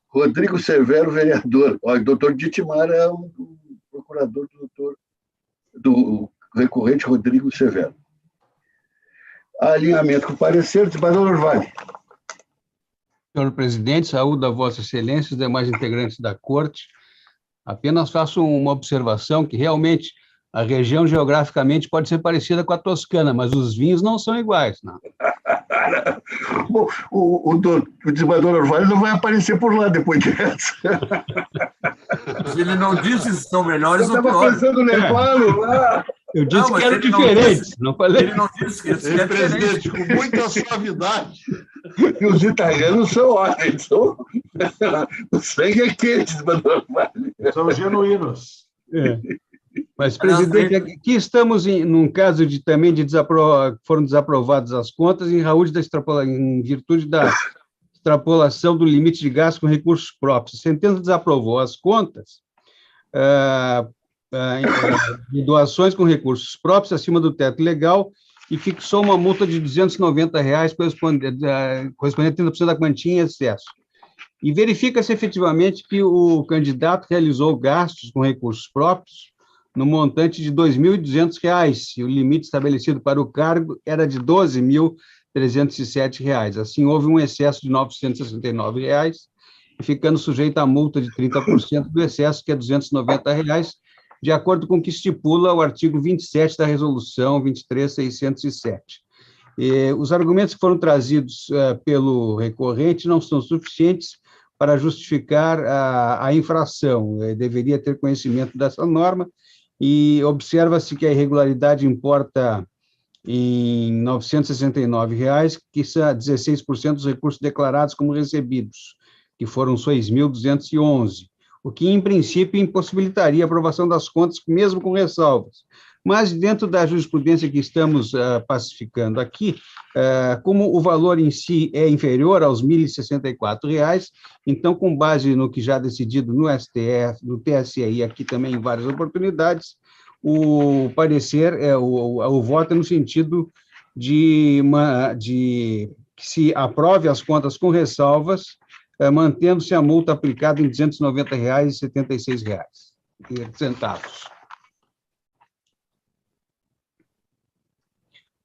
Rodrigo Severo, vereador. O doutor Ditimar é o procurador do recorrente Rodrigo Severo. Alinhamento com o parecer de Bador Orvalho. Senhor presidente, saúdo a Vossa Excelência e os demais integrantes da Corte. Apenas faço uma observação que realmente a região geograficamente pode ser parecida com a Toscana, mas os vinhos não são iguais, não. Bom, o desembargador Orvalho não vai aparecer por lá depois dessa. Ele não disse se são melhores ou Eu estava piores. pensando levá-lo lá. Eu disse Não, que eram ele não diferentes, disse. não falei. Ele não disse que esse é diferente. Presidente, com muita suavidade. E os italianos são ótimos. O sangue é quente, desembargador Orvalho. São genuínos. É. Mas, presidente, aqui estamos num caso também de foram desaprovadas as contas em virtude da extrapolação do limite de gasto com recursos próprios. A sentença desaprovou as contas de doações com recursos próprios acima do teto legal e fixou uma multa de R$ 290 correspondente a 30% da quantia em excesso. E verifica-se efetivamente que o candidato realizou gastos com recursos próprios no montante de R$ 2.200, e o limite estabelecido para o cargo era de R$ 12.307. Assim, houve um excesso de R$ 969, ficando sujeito à multa de 30% do excesso, que é R$ 290, de acordo com o que estipula o artigo 27 da Resolução 23.607. Os argumentos que foram trazidos pelo recorrente não são suficientes para justificar a infração. Deveria ter conhecimento dessa norma, e observa-se que a irregularidade importa em R$ 969, que são 16% dos recursos declarados como recebidos, que foram 6.211, o que, em princípio, impossibilitaria a aprovação das contas, mesmo com ressalvas. Mas, dentro da jurisprudência que estamos pacificando aqui, como o valor em si é inferior aos R$ 1.064, então, com base no que já decidido no STF, no TSE e aqui também em várias oportunidades, o parecer, o voto é no sentido de que se aprove as contas com ressalvas, mantendo-se a multa aplicada em R$ 290,76.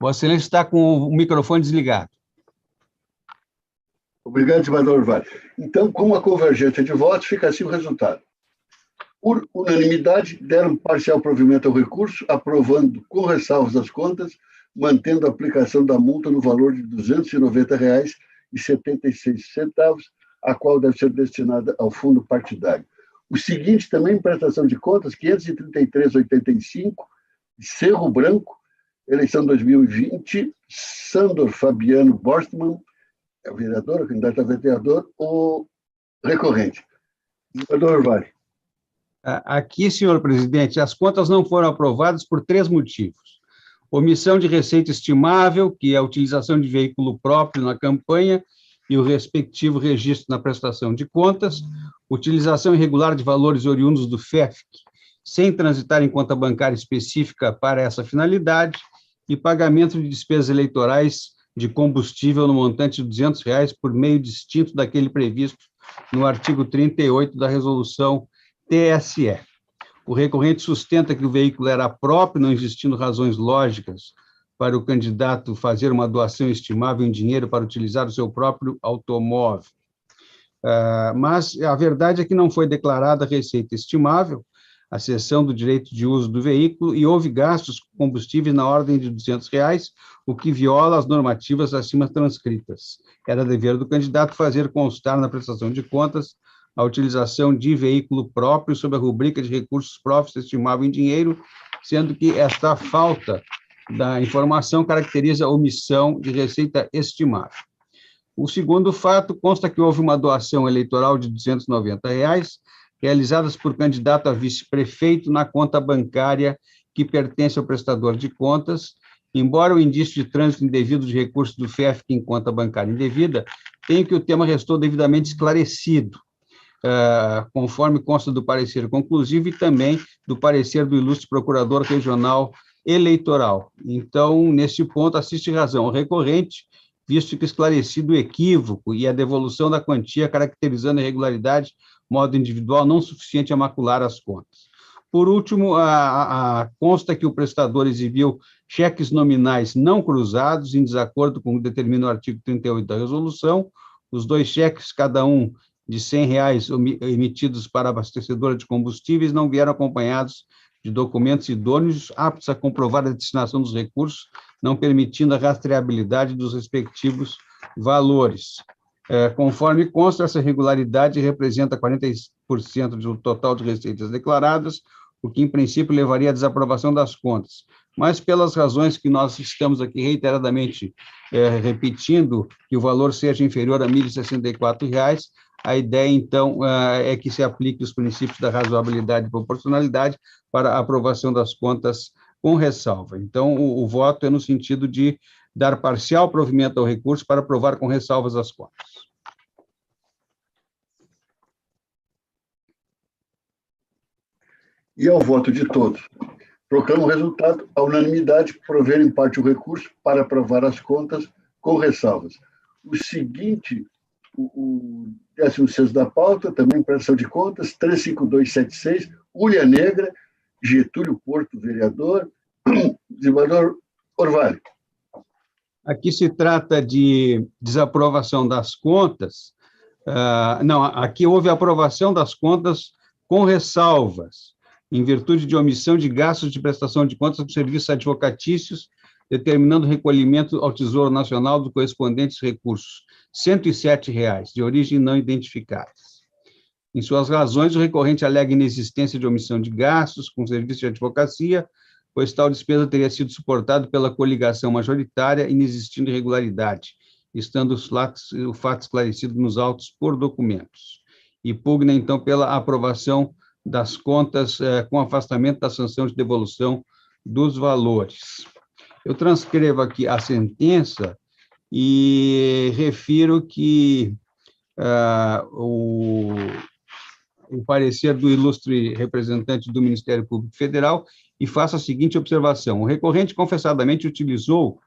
Vossa Excelência está com o microfone desligado. Obrigado, desembargador Orvalho. Então, com a convergência de votos, fica assim o resultado. Por unanimidade, deram parcial provimento ao recurso, aprovando com ressalvas as contas, mantendo a aplicação da multa no valor de R$ 290,76, a qual deve ser destinada ao fundo partidário. O seguinte também, em prestação de contas, 533,85, Cerro Branco, eleição 2020, Sandor Fabiano Borstmann, é o vereador, o candidato a vereador, o recorrente. Desembargador Orvalho. Aqui, senhor presidente, as contas não foram aprovadas por 3 motivos. Omissão de receita estimável, que é a utilização de veículo próprio na campanha e o respectivo registro na prestação de contas, utilização irregular de valores oriundos do FEFC, sem transitar em conta bancária específica para essa finalidade, e pagamento de despesas eleitorais de combustível no montante de R$ 200 por meio distinto daquele previsto no artigo 38 da Resolução TSE. O recorrente sustenta que o veículo era próprio, não existindo razões lógicas para o candidato fazer uma doação estimável em dinheiro para utilizar o seu próprio automóvel. Mas a verdade é que não foi declarada receita estimável, a cessão do direito de uso do veículo, e houve gastos com combustíveis na ordem de R$ 200, o que viola as normativas acima transcritas. Era dever do candidato fazer constar na prestação de contas a utilização de veículo próprio sob a rubrica de recursos próprios estimável em dinheiro, sendo que esta falta da informação caracteriza a omissão de receita estimável. O segundo fato, consta que houve uma doação eleitoral de R$ 290, realizadas por candidato a vice-prefeito na conta bancária que pertence ao prestador de contas, embora o indício de trânsito indevido de recursos do FEFC em conta bancária indevida, tenha que o tema restou devidamente esclarecido, conforme consta do parecer conclusivo e também do parecer do ilustre procurador regional eleitoral. Então, neste ponto, assiste razão ao recorrente, visto que esclarecido o equívoco e a devolução da quantia caracterizando a irregularidade modo individual não suficiente a macular as contas. Por último, consta que o prestador exibiu cheques nominais não cruzados, em desacordo com o que determina o artigo 38 da resolução. Os 2 cheques, cada um de R$ 100 emitidos para abastecedora de combustíveis não vieram acompanhados de documentos idôneos aptos a comprovar a destinação dos recursos, não permitindo a rastreabilidade dos respectivos valores. Conforme consta, essa irregularidade representa 40% do total de receitas declaradas, o que, em princípio, levaria à desaprovação das contas. Mas, pelas razões que nós estamos aqui reiteradamente repetindo, que o valor seja inferior a R$ 1.064, a ideia, então, é que se aplique os princípios da razoabilidade e proporcionalidade para a aprovação das contas com ressalva. Então, o voto é no sentido de dar parcial provimento ao recurso para aprovar com ressalvas as contas. E ao voto de todos. Proclamo o resultado, a unanimidade, prover em parte o recurso para aprovar as contas com ressalvas. O seguinte, o 16º da pauta, também prestação de contas, 35276, Ulha Negra, Getúlio Porto, vereador, desembargador Orvalho. Aqui se trata de desaprovação das contas. Não, aqui houve aprovação das contas com ressalvas, em virtude de omissão de gastos de prestação de contas com serviços advocatícios, determinando o recolhimento ao Tesouro Nacional dos correspondentes recursos, R$ 107, de origem não identificada. Em suas razões, o recorrente alega inexistência de omissão de gastos com serviço de advocacia, pois tal despesa teria sido suportada pela coligação majoritária, inexistindo irregularidade, estando o fato esclarecido nos autos por documentos. E pugna, então, pela aprovação das contas com afastamento da sanção de devolução dos valores. Eu transcrevo aqui a sentença e refiro que o parecer do ilustre representante do Ministério Público Federal e faço a seguinte observação. O recorrente confessadamente utilizou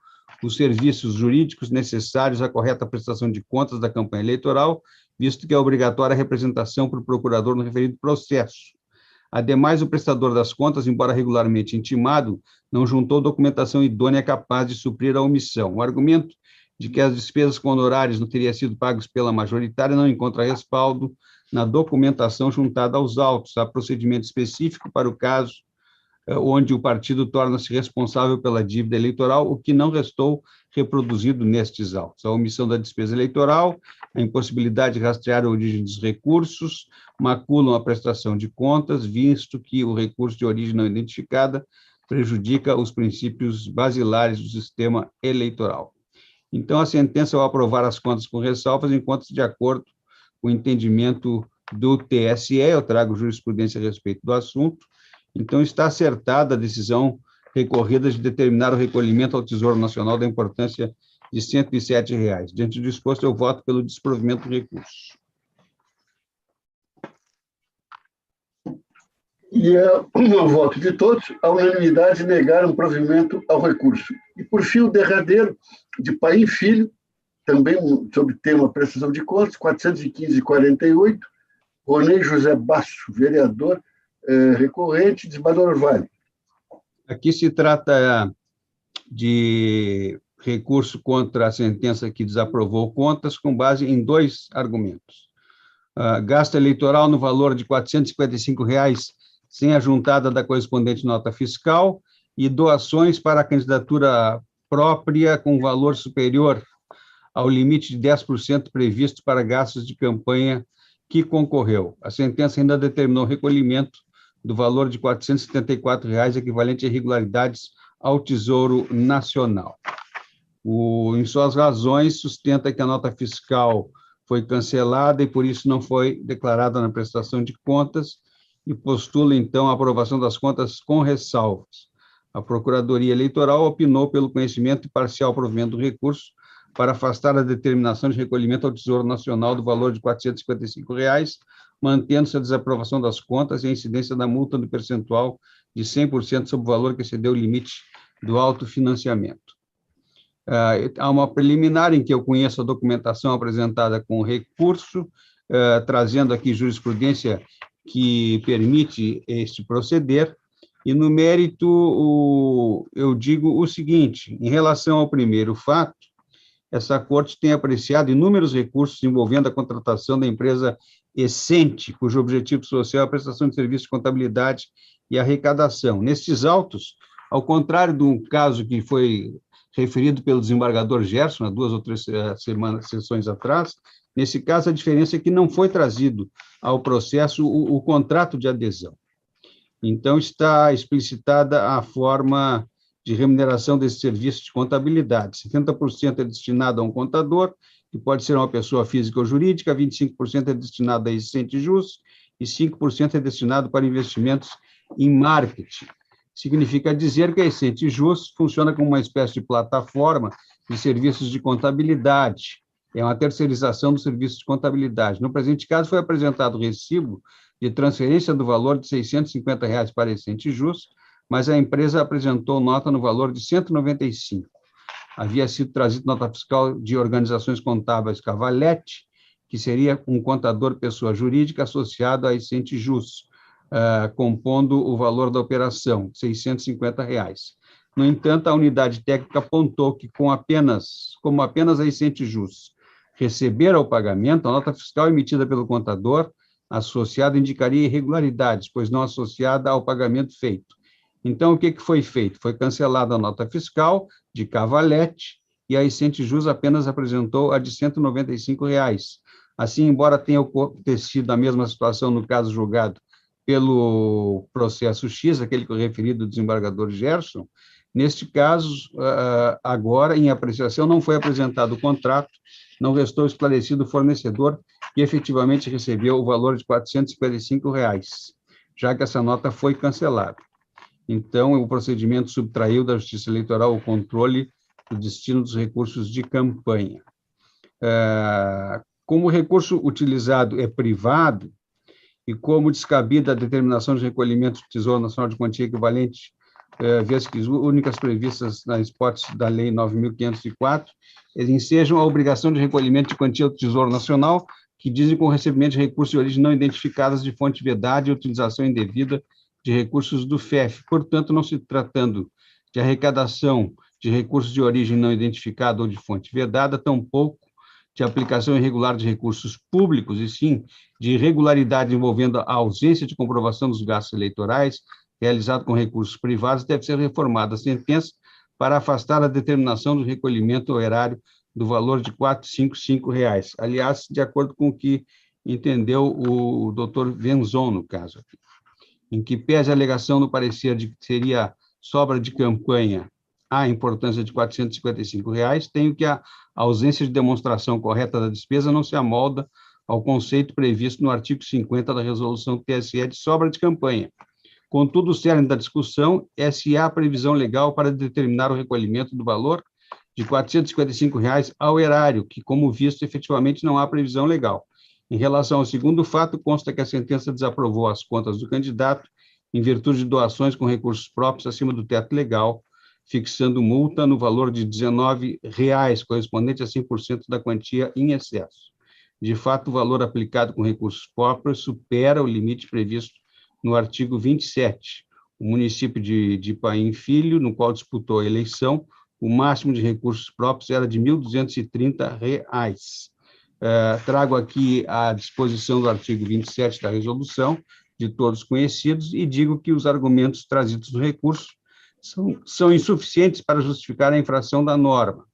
os serviços jurídicos necessários à correta prestação de contas da campanha eleitoral, visto que é obrigatória a representação por procurador no referido processo. Ademais, o prestador das contas, embora regularmente intimado, não juntou documentação idônea capaz de suprir a omissão. O argumento de que as despesas com honorários não teriam sido pagas pela majoritária não encontra respaldo na documentação juntada aos autos. Há procedimento específico para o caso onde o partido torna-se responsável pela dívida eleitoral, o que não restou reproduzido nestes autos. A omissão da despesa eleitoral, a impossibilidade de rastrear a origem dos recursos, maculam a prestação de contas, visto que o recurso de origem não identificada prejudica os princípios basilares do sistema eleitoral. Então, a sentença, ao aprovar as contas com ressalvas, encontra-se de acordo com o entendimento do TSE, eu trago jurisprudência a respeito do assunto. Então, está acertada a decisão recorrida de determinar o recolhimento ao Tesouro Nacional da importância de R$ 107. Diante do disposto, eu voto pelo desprovimento do recurso. E o voto de todos, a unanimidade negaram o provimento ao recurso. E, por fim, o derradeiro, de Paim Filho, também sobre tema prestação de contas, 415,48, Ronei José Basso, vereador, recorrente, desembargador Orvalho. Aqui se trata de recurso contra a sentença que desaprovou contas com base em dois argumentos. Gasto eleitoral no valor de R$ 455 sem a juntada da correspondente nota fiscal e doações para a candidatura própria com valor superior ao limite de 10% previsto para gastos de campanha que concorreu. A sentença ainda determinou o recolhimento do valor de R$ 474, equivalente a irregularidades ao Tesouro Nacional. Em suas razões, sustenta que a nota fiscal foi cancelada e, por isso, não foi declarada na prestação de contas e postula, então, a aprovação das contas com ressalvas. A Procuradoria Eleitoral opinou pelo conhecimento e parcial provimento do recurso para afastar a determinação de recolhimento ao Tesouro Nacional do valor de R$ 455, mantendo-se a desaprovação das contas e a incidência da multa no percentual de 100% sobre o valor que excedeu o limite do autofinanciamento. Há uma preliminar em que eu conheço a documentação apresentada com o recurso, trazendo aqui jurisprudência que permite este proceder, e no mérito eu digo o seguinte, em relação ao primeiro fato, essa Corte tem apreciado inúmeros recursos envolvendo a contratação da empresa Essente, cujo objetivo social é a prestação de serviços de contabilidade e arrecadação. Nestes autos, ao contrário do caso que foi referido pelo desembargador Gerson, há 2 ou 3 sessões atrás, nesse caso a diferença é que não foi trazido ao processo o contrato de adesão. Então, está explicitada a forma de remuneração desse serviço de contabilidade. 70% é destinado a um contador, que pode ser uma pessoa física ou jurídica, 25% é destinado a Essente Jus e 5% é destinado para investimentos em marketing. Significa dizer que a Essente Jus funciona como uma espécie de plataforma de serviços de contabilidade. É uma terceirização do serviço de contabilidade. No presente caso, foi apresentado o recibo de transferência do valor de R$ 650 para a Essente Jus, mas a empresa apresentou nota no valor de R$ 195. Havia sido trazido nota fiscal de organizações contábeis Cavalete, que seria um contador pessoa jurídica associado à Essente Jus, compondo o valor da operação, R$ 650. No entanto, a unidade técnica apontou que, como apenas a Essente Jus receber o pagamento, a nota fiscal emitida pelo contador associado indicaria irregularidades, pois não associada ao pagamento feito. Então, o que foi feito? Foi cancelada a nota fiscal de Cavalete e a Essente Jus apenas apresentou a de R$ 195. Assim, embora tenha acontecido a mesma situação no caso julgado pelo processo X, aquele que eu referi do desembargador Gerson, neste caso, agora, em apreciação, não foi apresentado o contrato, não restou esclarecido o fornecedor que efetivamente recebeu o valor de R$ 455, já que essa nota foi cancelada. Então, o procedimento subtraiu da Justiça Eleitoral o controle do destino dos recursos de campanha. Como o recurso utilizado é privado, e como descabida a determinação de recolhimento do Tesouro Nacional de quantia equivalente, vezes que únicas previstas na hipótese da Lei 9.504, ensejam a obrigação de recolhimento de quantia do Tesouro Nacional, que dizem com o recebimento de recursos de origem não identificadas de fonte vedada e utilização indevida de recursos do FEF. Portanto, não se tratando de arrecadação de recursos de origem não identificada ou de fonte vedada, tampouco de aplicação irregular de recursos públicos, e sim de irregularidade envolvendo a ausência de comprovação dos gastos eleitorais realizado com recursos privados, deve ser reformada a sentença para afastar a determinação do recolhimento ao erário do valor de R$ 455. Aliás, de acordo com o que entendeu o doutor Venzon, no caso aqui, em que pese a alegação no parecer de que seria sobra de campanha a importância de R$ 455, tenho que a ausência de demonstração correta da despesa não se amolda ao conceito previsto no artigo 50 da resolução do TSE de sobra de campanha. Contudo, o cerne da discussão é se há previsão legal para determinar o recolhimento do valor de R$ 455 ao erário, que, como visto, efetivamente não há previsão legal. Em relação ao segundo fato, consta que a sentença desaprovou as contas do candidato em virtude de doações com recursos próprios acima do teto legal, fixando multa no valor de R$ 19, correspondente a 100% da quantia em excesso. De fato, o valor aplicado com recursos próprios supera o limite previsto no artigo 27. O município de Paim Filho, no qual disputou a eleição, o máximo de recursos próprios era de R$ 1.230. Trago aqui a disposição do artigo 27 da resolução, de todos conhecidos, e digo que os argumentos trazidos no recurso são insuficientes para justificar a infração da norma.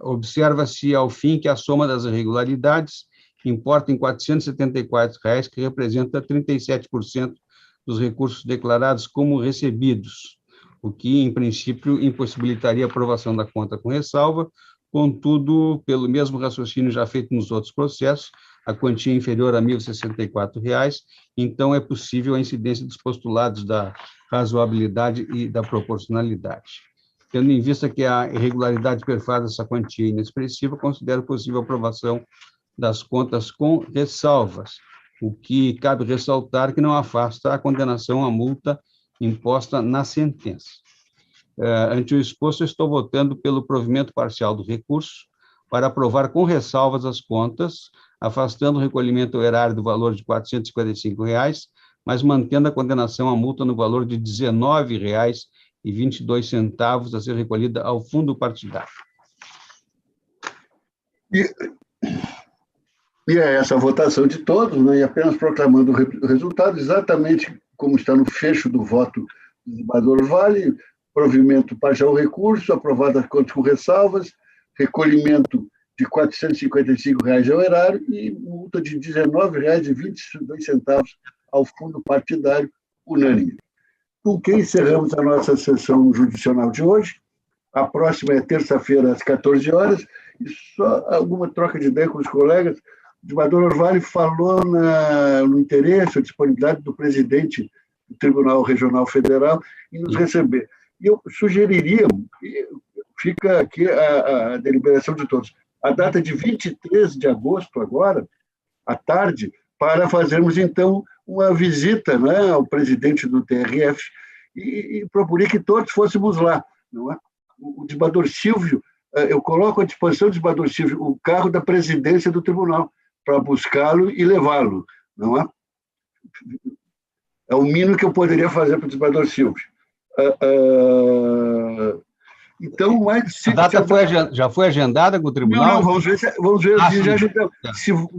Observa-se, ao fim, que a soma das irregularidades importa em R$ 474, que representa 37% dos recursos declarados como recebidos, o que, em princípio, impossibilitaria a aprovação da conta com ressalva. Contudo, pelo mesmo raciocínio já feito nos outros processos, a quantia inferior a R$ 1.064, então é possível a incidência dos postulados da razoabilidade e da proporcionalidade. Tendo em vista que a irregularidade perfaz essa quantia inexpressiva, considero possível a aprovação das contas com ressalvas, o que cabe ressaltar que não afasta a condenação à multa imposta na sentença. Ante o exposto, estou votando pelo provimento parcial do recurso para aprovar com ressalvas as contas, afastando o recolhimento ao erário do valor de R$ 455, mas mantendo a condenação à multa no valor de R$ 19,22 a ser recolhida ao fundo partidário. E é essa a votação de todos, né? E apenas proclamando o resultado, exatamente como está no fecho do voto do desembargador Orvalho: provimento parcial recurso, aprovado as contas com ressalvas, recolhimento de R$ 455 ao erário e multa de R$ 19,22 ao fundo partidário, unânime. Com que encerramos a nossa sessão judicional de hoje. A próxima é terça-feira, às 14 horas, e só alguma troca de ideia com os colegas. O desembargador Orvalho falou no interesse, a disponibilidade do presidente do Tribunal Regional Federal em nos receber. E eu sugeriria, fica aqui a deliberação de todos, a data de 23 de agosto, agora, à tarde, para fazermos, então, uma visita, né, ao presidente do TRF e procurar que todos fôssemos lá, não é? O desembargador Silvio, eu coloco à disposição do desembargador Silvio o carro da presidência do tribunal para buscá-lo e levá-lo, não é? É o mínimo que eu poderia fazer para o desembargador Silvio. Então, mas a data já foi agendada com o tribunal? Não, vamos ver se o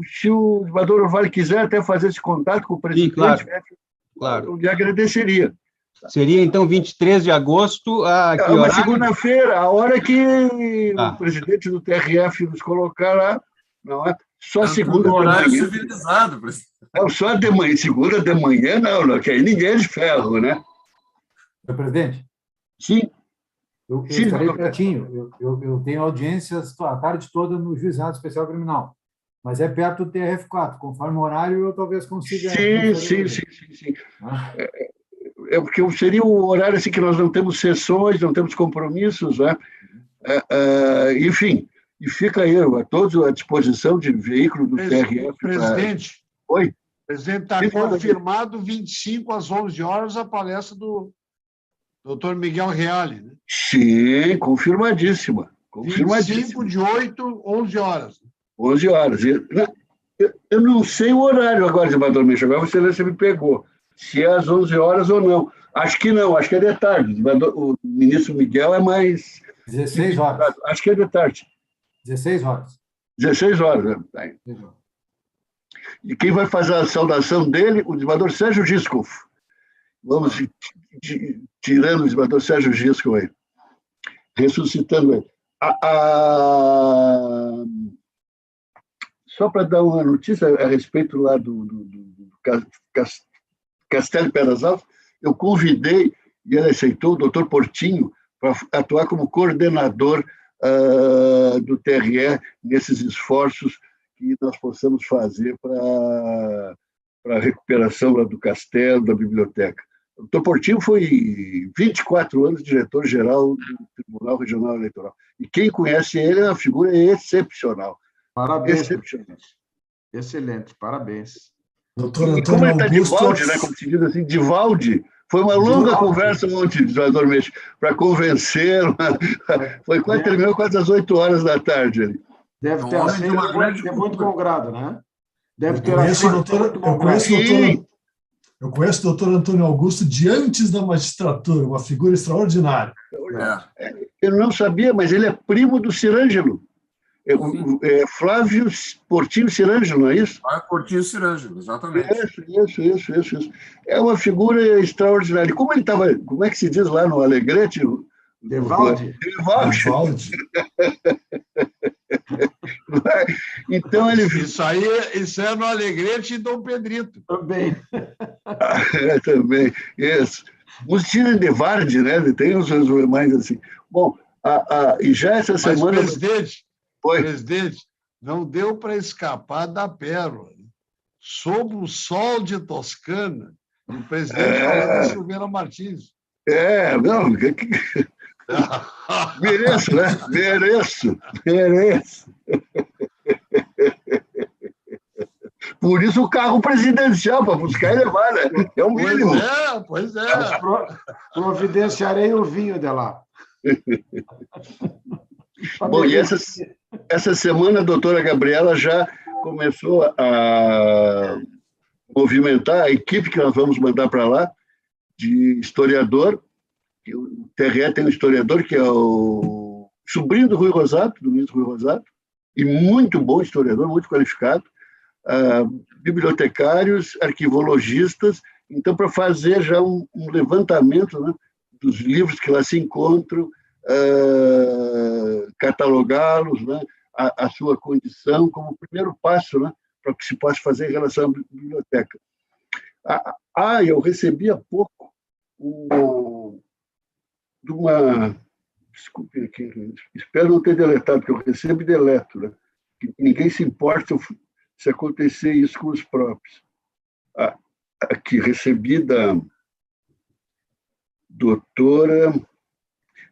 desembargador Orvalho quiser até fazer esse contato com o presidente, sim, claro. Eu lhe agradeceria. Seria, então, 23 de agosto, uma segunda-feira, a hora que o presidente do TRF nos colocar lá, não é? Só segunda de manhã. Civilizado, presidente. Só de manhã, segunda de manhã, não, que aí ninguém é de ferro, né? Senhor presidente? Sim. Eu estarei pertinho. Eu tenho audiências a tarde toda no Juizado Especial Criminal, mas é perto do TRF4. Conforme o horário, eu talvez consiga... Sim. É porque seria o horário assim que nós não temos sessões, não temos compromissos, né? Enfim, e fica aí a todos à disposição de veículo do TRF. Presidente. Oi? Presidente, está confirmado 25 às 11 horas a palestra do Dr. Miguel Reale, né? Sim, confirmadíssima. 25 de 8, 11 horas. 11 horas. Eu não sei o horário agora, desembargador Michel, agora você me pegou. Se é às 11 horas ou não. Acho que não, acho que é de tarde. O ministro Miguel é mais... 16 horas. Acho que é de tarde. 16 horas. 16 horas, né? E quem vai fazer a saudação dele? O desembargador Sérgio Giscoff. Vamos tirando o desembargador Sérgio Giscoff aí. Ressuscitando ele. Só para dar uma notícia a respeito lá do Castelo Pedras Altas, eu convidei, e ele aceitou, o doutor Portinho, para atuar como coordenador do TRE nesses esforços que nós possamos fazer para a recuperação lá do castelo, da biblioteca. O doutor Portinho foi 24 anos diretor-geral do Tribunal Regional Eleitoral. E quem conhece ele é uma figura excepcional. Parabéns. Excepcional. Excelente, parabéns. Doutor Antônio como ele está de Augusto... Valde, né, como se diz assim, de Valde, foi uma longa conversa ontem, desembargador Meixo, para convencê-lo. Terminou quase às 8 horas da tarde. Ali. Deve ter aceito muito bom grado, né? Deve ter Eu conheço o doutor Antônio Augusto de antes da magistratura, uma figura extraordinária. Eu não sabia, mas ele é primo do Cirângelo. Flávio Portinho Cirângelo, não é isso? Portinho Cirângelo, exatamente. Isso. É uma figura extraordinária. Como ele estava, como é que se diz lá no Alegrete? Devalde. Então ele... Isso é no Alegrete e Dom Pedrito. Também. Também, isso. Mustina de Varde, né? Tem uns mais assim. Bom, e já essa semana... Presidente, não deu para escapar da pérola. Sob o sol de Toscana, o presidente falou de Silveira Martins. Não... Mereço, né? Mereço. Por isso o carro presidencial, para buscar e levar, né? É o mínimo. Pois é. Providenciarei o vinho de lá. Bom, e essa semana a doutora Gabriela já começou a movimentar a equipe que nós vamos mandar para lá, de historiador. O TRE tem um historiador que é o sobrinho do Rui Rosato, do ministro Rui Rosato, e muito bom historiador, muito qualificado, bibliotecários, arquivologistas, então, para fazer já um levantamento, né, dos livros que lá se encontram, catalogá-los, né, a sua condição, como primeiro passo, né, para que se possa fazer em relação à biblioteca. Eu recebi há pouco de uma... Desculpe aqui, espero não ter deletado, porque eu recebo e deleto, né? Que ninguém se importa se acontecer isso com os próprios. Aqui, recebi da doutora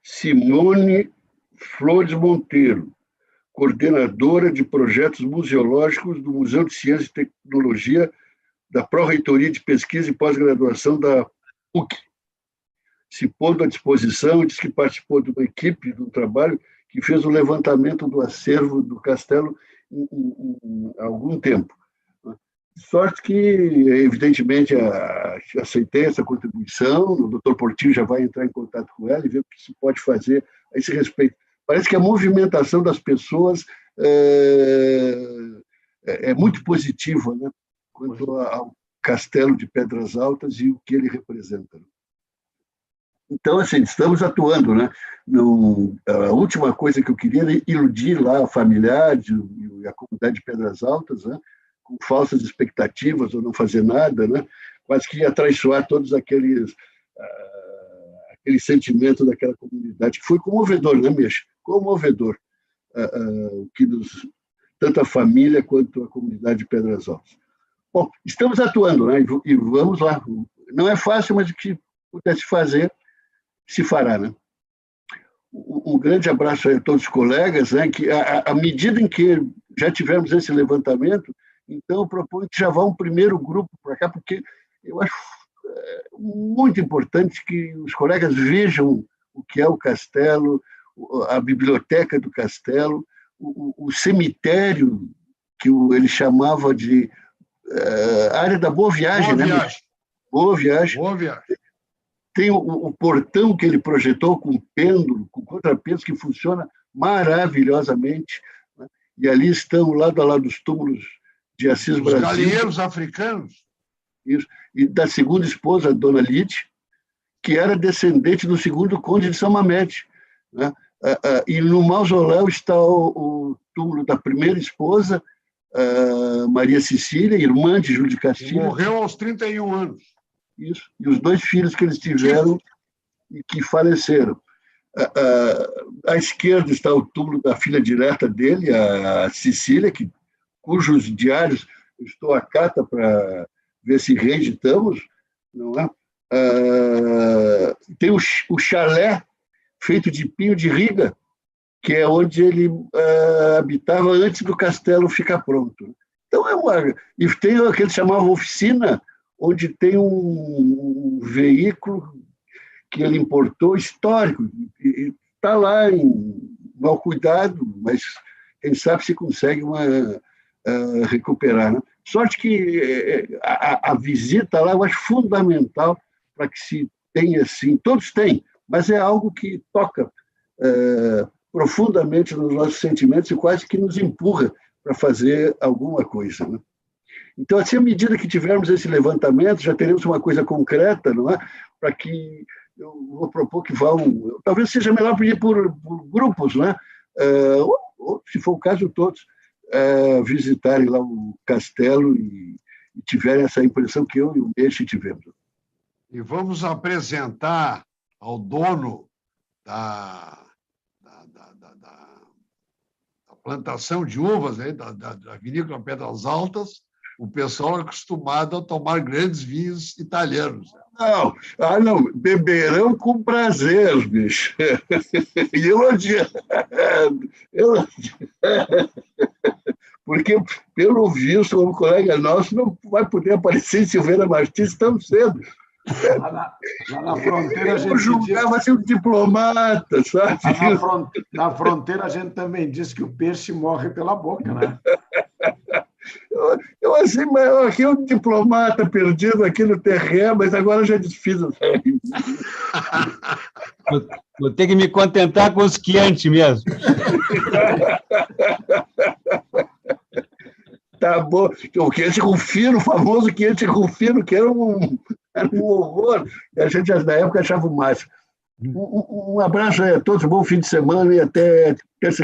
Simone Flores Monteiro, coordenadora de projetos museológicos do Museu de Ciência e Tecnologia da Pró-Reitoria de Pesquisa e Pós-Graduação da PUC. Se pondo à disposição e diz que participou de uma equipe, de um trabalho que fez o levantamento do acervo do castelo há algum tempo. Sorte que, evidentemente, aceitei essa contribuição, o doutor Portillo já vai entrar em contato com ela e ver o que se pode fazer a esse respeito. Parece que a movimentação das pessoas é muito positiva, né, quanto ao Castelo de Pedras Altas e o que ele representa. Então, assim, estamos atuando, né? A última coisa que eu queria era iludir lá a familiares e a comunidade de Pedras Altas, né, com falsas expectativas ou não fazer nada, né? Quase que atraiçoar todos aquele sentimento daquela comunidade, que foi comovedor, né, Mexa? Comovedor, que tanto a família quanto a comunidade de Pedras Altas. Bom, estamos atuando, né? E vamos lá. Não é fácil, mas o que pudesse fazer, se fará, né? Um grande abraço a todos os colegas, né? Que à medida em que já tivemos esse levantamento, então eu proponho que já vá um primeiro grupo para cá, porque eu acho muito importante que os colegas vejam o que é o castelo, a biblioteca do castelo, o cemitério que ele chamava de área da Boa Viagem, né? Boa Viagem. Boa Viagem. Tem o portão que ele projetou com pêndulo, com contrapeso, que funciona maravilhosamente, né? E ali estão, lado a lado, os túmulos de Assis Brasil. Os galinheiros africanos. Isso. E da segunda esposa, Dona Lide, que era descendente do segundo conde de São Mamede, né? E no mausoléu está o túmulo da primeira esposa, Maria Cecília, irmã de Júlio de Castilhos. Morreu aos 31 anos. Isso. E os 2 filhos que eles tiveram e que faleceram. À esquerda está o túmulo da filha direta dele, a Cecília, cujos diários eu estou à cata para ver se reeditamos, não é? Tem o chalé feito de pinho de riga, que é onde ele habitava antes do castelo ficar pronto. Então, e tem o que eles chamavam oficina, onde tem um veículo que ele importou histórico, e está lá em mau cuidado, mas quem sabe se consegue recuperar, né? Sorte que a visita lá eu acho fundamental para que se tenha assim, todos têm, mas é algo que toca profundamente nos nossos sentimentos e quase que nos empurra para fazer alguma coisa, né? Então, assim, à medida que tivermos esse levantamento, já teremos uma coisa concreta, não é? Para que eu vou propor que vão, talvez seja melhor pedir por grupos, né? Ou, se for o caso, todos visitarem lá o castelo e tiverem essa impressão que eu e o Mexa tivemos. E vamos apresentar ao dono da plantação de uvas, aí, da vinícola Pedras Altas, o pessoal é acostumado a tomar grandes vinhos italianos. Não, beberão com prazer, bicho. E elogiando. Porque, pelo visto, como colega nosso, não vai poder aparecer em Silveira Martins tão cedo. Lá na fronteira a gente julgava ser um diplomata, sabe? Na fronteira a gente também diz que o peixe morre pela boca, né? Eu assim, mas aqui é um diplomata perdido aqui no terreno, mas agora já desfiz o sangue. Vou ter que me contentar com os Chianti mesmo. bom. O quente com fino, o famoso quente com fino, que era um horror. E a gente, na época, achava o máximo. Um abraço aí a todos, bom fim de semana e até terça.